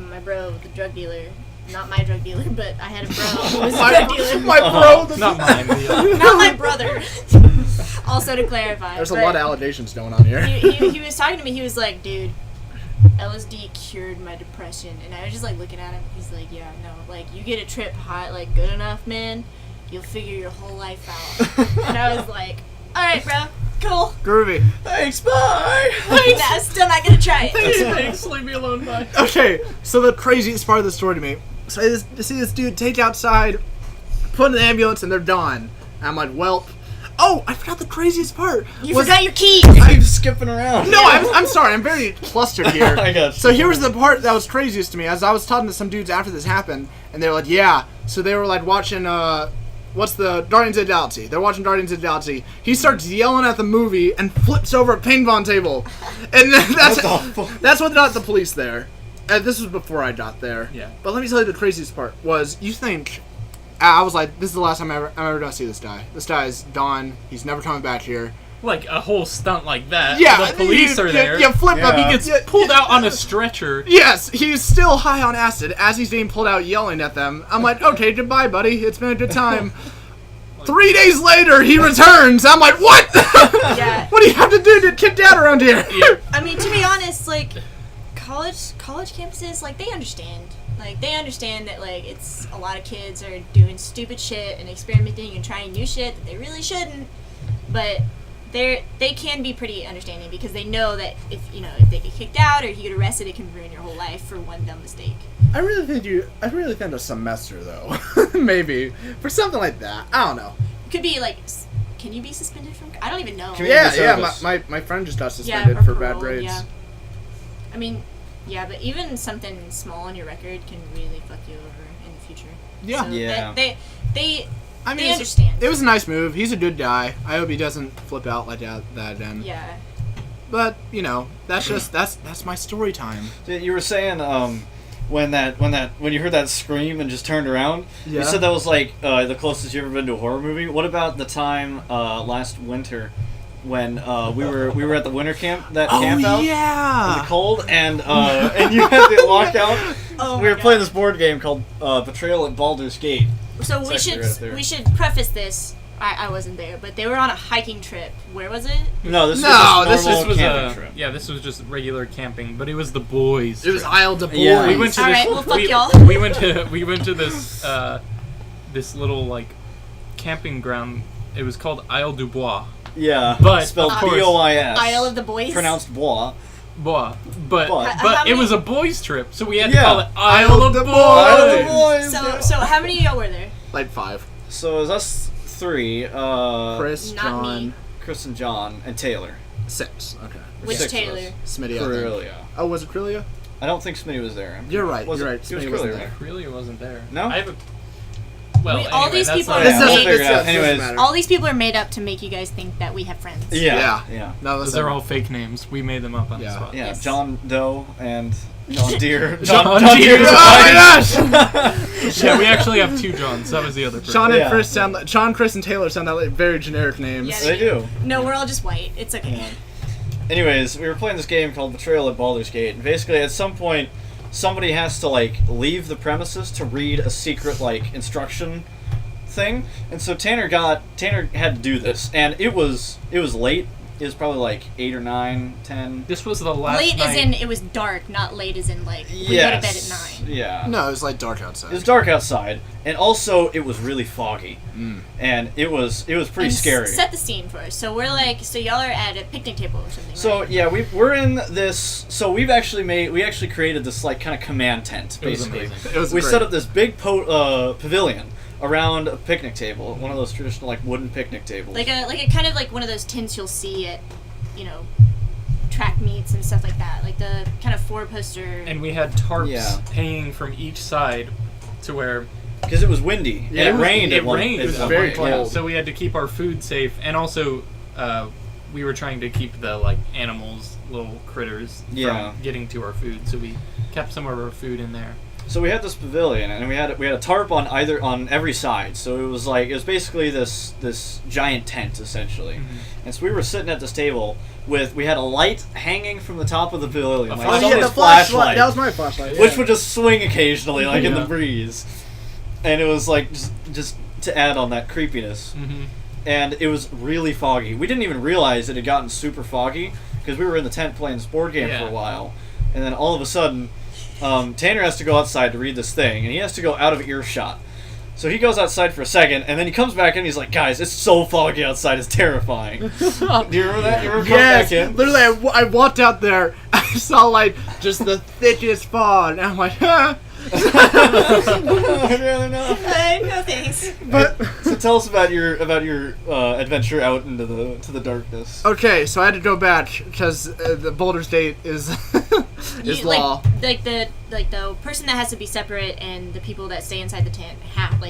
my bro, the drug dealer. Not my drug dealer, but I had a bro who was a drug dealer. My bro. Not mine. Not my brother. Also, to clarify. There's a lot of allegations going on here. He was talking to me. He was like, dude, LSD cured my depression. And I was just like looking at him. He's like, yeah, no. Like, you get a trip hot, like, good enough, man, you'll figure your whole life out. And I was like, alright, bro. Cool. Groovy. Thanks, bye. I'm still not gonna try it. Thanks, leave me alone, bye. Okay, so the craziest part of the story to me. So I see this dude take outside, put in the ambulance, and they're done. And I'm like, welp. Oh, I forgot the craziest part. You forgot your keys. I'm skipping around. No, I'm sorry. I'm very clustered here. I got you. So here was the part that was craziest to me. As I was talking to some dudes after this happened, and they were like, yeah. So they were like watching, what's the Guardians of the Galaxy? They're watching Guardians of the Galaxy. He starts yelling at the movie and flips over a ping pong table. And that's what got the police there. And this was before I got there. Yeah. But let me tell you the craziest part was you think I was like, this is the last time I'm ever gonna see this guy. This guy is done. He's never coming back here. Like a whole stunt like that. Yeah, The police are there. Yeah, flip up. He gets pulled out on a stretcher. Yes, he's still high on acid as he's being pulled out yelling at them. I'm like, okay, goodbye, buddy. It's been a good time. 3 days later, he returns. I'm like, what? Yeah. What do you have to do to get kicked out around here? Yeah. I mean, to be honest, like, college campuses, like, they understand. Like, they understand that, like, it's a lot of kids are doing stupid shit and experimenting and trying new shit that they really shouldn't. But they can be pretty understanding because they know that if they get kicked out or you get arrested, it can ruin your whole life for one dumb mistake. I really think a semester though, maybe for something like that. I don't know. Could be like, can you be suspended from? I don't even know. Yeah. My friend just got suspended for bad grades. Yeah. I mean, yeah, but even something small on your record can really fuck you over in the future. Yeah. So Yeah. They they understand. It was a nice move. He's a good guy. I hope he doesn't flip out like that again. Yeah. But that's my story time. You were saying when you heard that scream and just turned around, Yeah. you said that was like the closest you ever been to a horror movie. What about the time last winter when we were at the winter camp camp out in yeah. the cold and you had the lockout? Oh We were my playing God. this board game called Betrayal at Baldur's Gate. So It's we actually should right there. we should preface this. I wasn't there, but they were on a hiking trip. Where was it? No, this No, was this just a normal was camping trip. this was just regular camping, but it was the boys. It was trip. Isle de Boys. Yeah. We went to All this. right, well, fuck we, y'all. we went to this this little like camping ground. It was called Isle du Bois. Yeah, But, spelled of course, B-O-I-S. Isle of the Boys. Pronounced Bois. Bois, but How it many- was a boys trip, so we had Yeah. to call it Isle of the Boys. Isle of the Boys. So how many of y'all were there? Like 5. So it was us 3, Chris, Not John, me. Chris and John, and Taylor. 6. Okay. Which 6 of Taylor? us. Smitty, I think. Corellia. Oh, was it Trillia? I don't think Smitty was there. You're right. Was You're it- right. It was Smitty wasn't Corellia. there. Really, wasn't there? No? I have a. Well, All anyway, these that's people not- are Yeah, we'll made. figure it out. Anyways, matter. All these people are made up to make you guys think that we have friends. yeah. No, Those are all fake names. We made them up on the Yeah. spot. Yeah, Yes. John Doe and John Deere. John Deere. Deere. Oh my gosh! Yeah, we actually have 2 Johns. That was the other person. Sean and Yeah. Chris Sean, Chris, and Taylor sound like very generic names. Yeah, They do. No, we're all just white. It's okay. Yeah. Anyways, we were playing this game called Betrayal at Baldur's Gate. And basically, at some point, somebody has to like leave the premises to read a secret like instruction thing. And so Tanner had to do this, and it was late It was probably like 8 or 9, 10. This was the last Late night. as in it was dark, not late as in like we go to bed at 9. Yeah. No, it was like dark outside. It was dark outside, and also it was really foggy, and it was pretty scary. Set the scene for us. So we're like, so y'all are at a picnic table or something. So right? yeah, we're in this. So we actually created this like kind of command tent. It was Basically, amazing. It was we great. set up this big pavilion around a picnic table, one of those traditional like wooden picnic tables. like a kind of like one of those tents you'll see at, track meets and stuff like that. Like the kind of 4-poster. And we had tarps Yeah. hanging from each side to where Because it was windy. Yeah, and it it was- rained. it at one- rained. at It was one very point, cold. yeah. So we had to keep our food safe, and also we were trying to keep the like animals, little critters, Yeah. from getting to our food. So we kept some of our food in there. So we had this pavilion, and we had a tarp on every side. So it was basically this giant tent essentially. And so we were sitting at this table we had a light hanging from the top of the pavilion, A like flashlight. somebody's the flashlight. flashlight, That was my flashlight. which would just swing occasionally, like in the Yeah. breeze. And it was like just to add on that creepiness. And it was really foggy. We didn't even realize it had gotten super foggy because we were in the tent playing this board game for a while, and then all of a sudden, Tanner has to go outside to read this thing, and he has to go out of earshot. So he goes outside for a second, and then he comes back in and he's like, guys, it's so foggy outside, it's terrifying. Do you remember that? You ever come Yes, back in? literally, I walked out there, I saw, like, just the thickest fog, and I'm like, huh? I'd rather not. No thanks. But, So tell us about your adventure out into the darkness. okay, so I had to go back, because the Boulder's date is law. Like the person that has to be separate and the people that stay inside the tent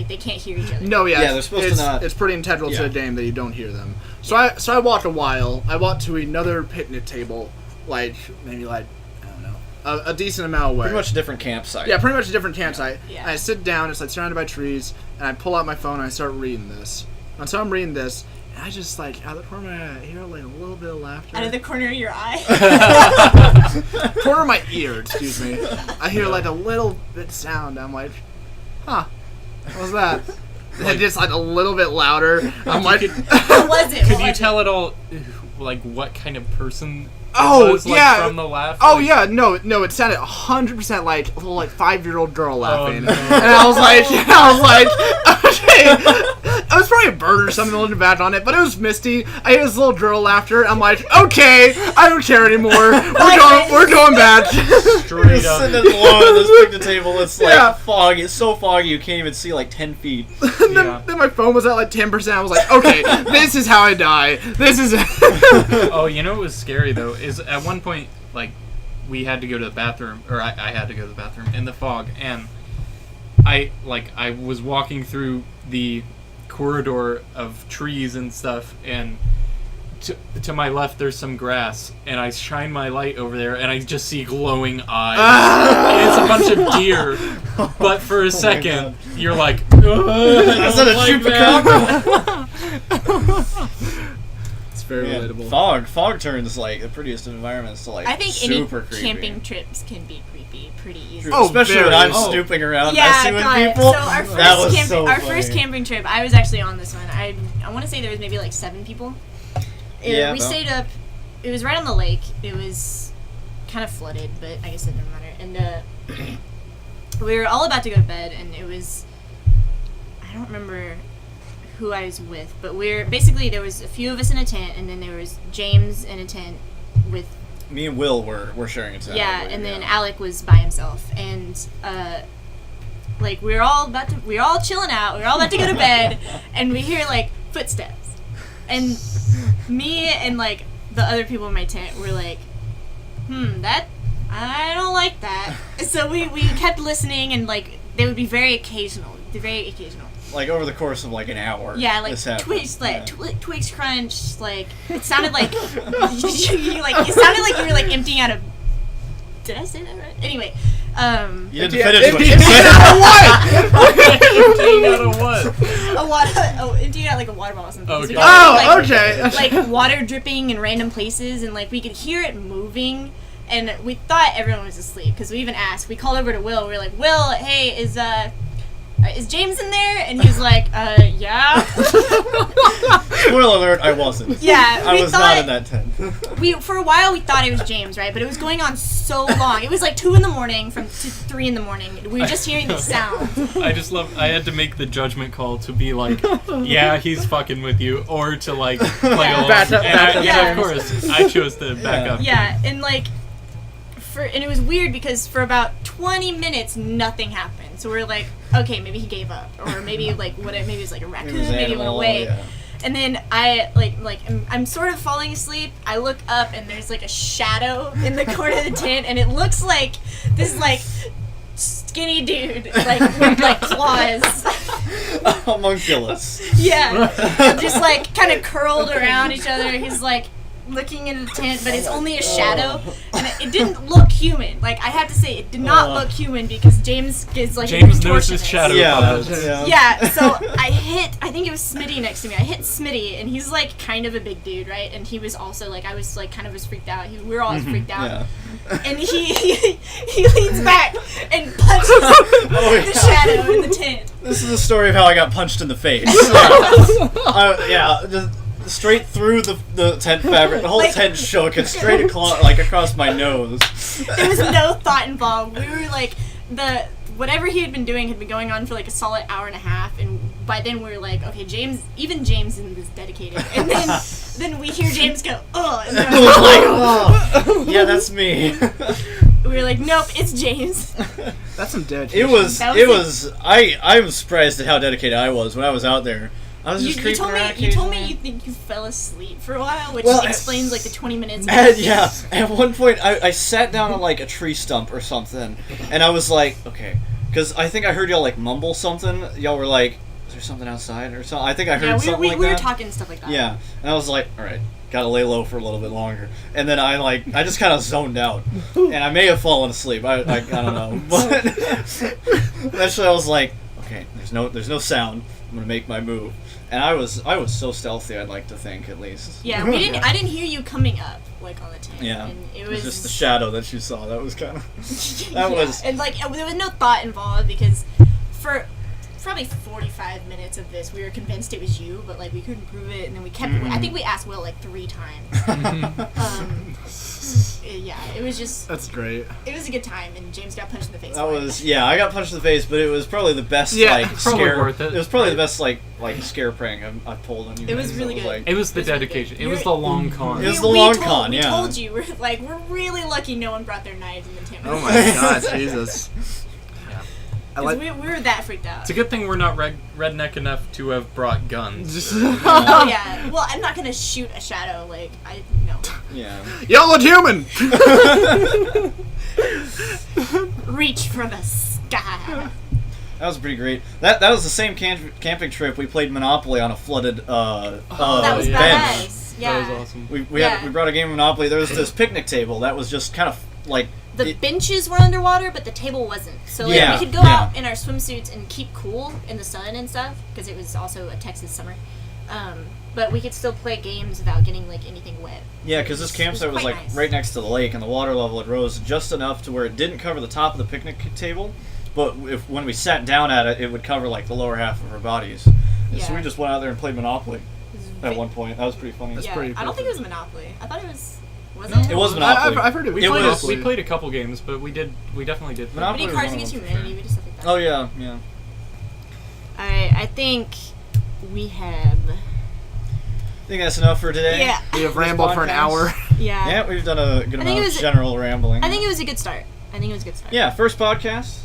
they can't hear each other. No, yeah, Yeah, they're supposed to not- It's pretty integral to Yeah. the game that you don't hear them. So I walked a while. I walked to another picnic table, maybe I don't know, a decent amount away. Pretty much a different campsite. Yeah, pretty much a different campsite. Yeah. And I sit down. It's like surrounded by trees, and I pull out my phone and I start reading this. And so I'm reading this, and I just out of the corner of my eye, I hear like a little bit of laughter. Out of the corner of your eye. corner of my ear, excuse me. I hear like a little bit sound. I'm like, huh, what was that? And just like a little bit louder. I'm like, What was it? Could What you was tell at all, like, what kind of person it Oh, was, like, yeah. from the laugh? oh Like, yeah, no, it sounded 100% like a little 5-year-old girl laughing. no. And I was like, okay. It was probably a bird or something looking back on it, but it was misty. I hear this little girl laughter. I'm like, okay, I don't care anymore. We're going back. Straight Just up. sitting alone at this picnic table. It's like Yeah. foggy. It's so foggy you can't even see like 10 feet. then my phone was at like 10%. I was like, okay, this is how I die. This is. Oh, you know what was scary though is at one point, like, we had to go to the bathroom, or I had to go to the bathroom in the fog, and I was walking through the corridor of trees and stuff, and to my left there's some grass, and I shine my light over there, and I just see glowing eyes. And it's a bunch of deer, but for a second you're like, Is that a chupacabra? It's very Man, relatable. fog turns like the prettiest of environments to like I think super any creepy. camping trips can be creepy pretty easily. Oh, Especially very. when I'm Oh. snooping around Yeah, messing with God. people. So our That was first so our funny. first camping trip, I was actually on this one. I want to say there was maybe like 7 people. Yeah, We about. stayed up. It was right on the lake. It was kind of flooded, but I guess it didn't matter. And we were all about to go to bed, and it was, I don't remember who I was with, but basically there was a few of us in a tent, and then there was James in a tent with Me and Will were sharing a tent. yeah, with, and then Alec was by himself, and like we were all chilling out. We were all about to go to bed, and we hear like footsteps, and me and like the other people in my tent were like, that I don't like that. So we kept listening, and like they would be very occasional. like over the course of like an hour. Yeah, like this happened. twigs, like Yeah. twigs crunch. Like it sounded like it sounded like you were like emptying out a. Did I say that right? Anyway, You didn't finish what you Empty said. out what? Emptying out of what? emptying out like a water bottle or something. Okay. So we got, Oh, like, okay. like water dripping in random places, and like we could hear it moving, and we thought everyone was asleep because we even asked. We called over to Will. We were like, Will, hey, is James in there? And he was like, yeah. Spoiler alert, I wasn't. Yeah, I we was thought not in that tent. for a while we thought it was James, right? But it was going on so long. It was like 2 a.m. to 3 a.m. We were just hearing these sounds. I had to make the judgment call to be like, yeah, he's fucking with you, or to like play along. Back up, Of course, I chose to back up. Yeah, and like, and it was weird because for about 20 minutes nothing happened. So we're like, okay, maybe he gave up, or maybe like maybe it was like a raccoon, maybe it went away. Yeah. And then I'm sort of falling asleep. I look up and there's like a shadow in the corner of the tent, and it looks like this like skinny dude like with like claws. Homunculus. Yeah, just like kind of curled around each other. He's like looking in the tent, but it's only a shadow, and it didn't look human. Like, I have to say, it did not look human because James is like James knows his shadow. Yeah, so I think it was Smitty next to me. I hit Smitty, and he's like kind of a big dude, right? And he was also like, I was like kind of as freaked out. We were all freaked out. Yeah. And he leans back and punches the shadow in the tent. This is a story of how I got punched in the face. Just straight through the tent fabric. The whole tent shook and straight across my nose. There was no thought involved. We were like, whatever he had been doing had been going on for like a solid hour and a half, and by then we were like, okay, even James is dedicated. And then we hear James go, oh, and then we're like, oh, yeah, that's me. We were like, nope, it's James. That's some dedication. I'm surprised at how dedicated I was when I was out there. I was just creeping around. You told me you think you fell asleep for a while, which explains like the 20 minutes. Yeah, at one point I sat down on like a tree stump or something, and I was like, okay, because I think I heard y'all like mumble something. Y'all were like, is there something outside or something? I think I heard something like that. We were talking stuff like that. Yeah, and I was like, all right, gotta lay low for a little bit longer. And then I just kind of zoned out, and I may have fallen asleep. I don't know, but eventually I was like, okay, there's no sound. I'm gonna make my move. And I was so stealthy, I'd like to think, at least. Yeah, I didn't hear you coming up like on the tent. Yeah, and it was just the shadow that you saw. That was kind of was. And like there was no thought involved because for probably 45 minutes of this, we were convinced it was you, but like we couldn't prove it, and then we kept. I think we asked Will like 3 times. Yeah, it was just. That's great. It was a good time, and James got punched in the face. I got punched in the face, but it was probably the best scare. Worth it. It was probably the best like scare prank I pulled on you. It was really good. It was the dedication. It was the long con. It was the long con. Yeah. We told you we're really lucky no one brought their knives in the tent. Oh my god, Jesus. We were that freaked out. It's a good thing we're not redneck enough to have brought guns. Oh yeah. Well, I'm not gonna shoot a shadow. Like no. Yeah. Yellow human. Reach for the sky. That was pretty great. That was the same camping trip we played Monopoly on a flooded that was bench. badass. Yeah. That was awesome. We brought a game of Monopoly. There was this picnic table that was just kind of like. The benches were underwater, but the table wasn't. So we could go out in our swimsuits and keep cool in the sun and stuff, because it was also a Texas summer. But we could still play games without getting like anything wet. Yeah, because this campsite was like right next to the lake, and the water level had rose just enough to where it didn't cover the top of the picnic table, but when we sat down at it, it would cover like the lower half of our bodies. And so we just went out there and played Monopoly at one point. That was pretty funny. Yeah, I don't think it was Monopoly. I thought it was. It was Monopoly. I've heard it. We played a couple games, but we definitely did. Monopoly. Cards Against Humanity. We did stuff like that. Oh yeah. All right, I think we have. I think that's enough for today. Yeah. We have rambled for an hour. Yeah. Yeah, we've done a good amount of general rambling. I think it was a good start. Yeah, first podcast.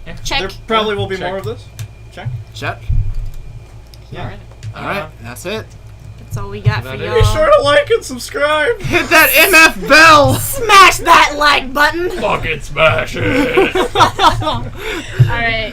Yeah. Check. There probably will be more of this. Check. Yeah. All right. That's it. That's all we got for y'all. Be sure to like and subscribe. Hit that MF bell. Smash that like button. Fucking smash it. All right.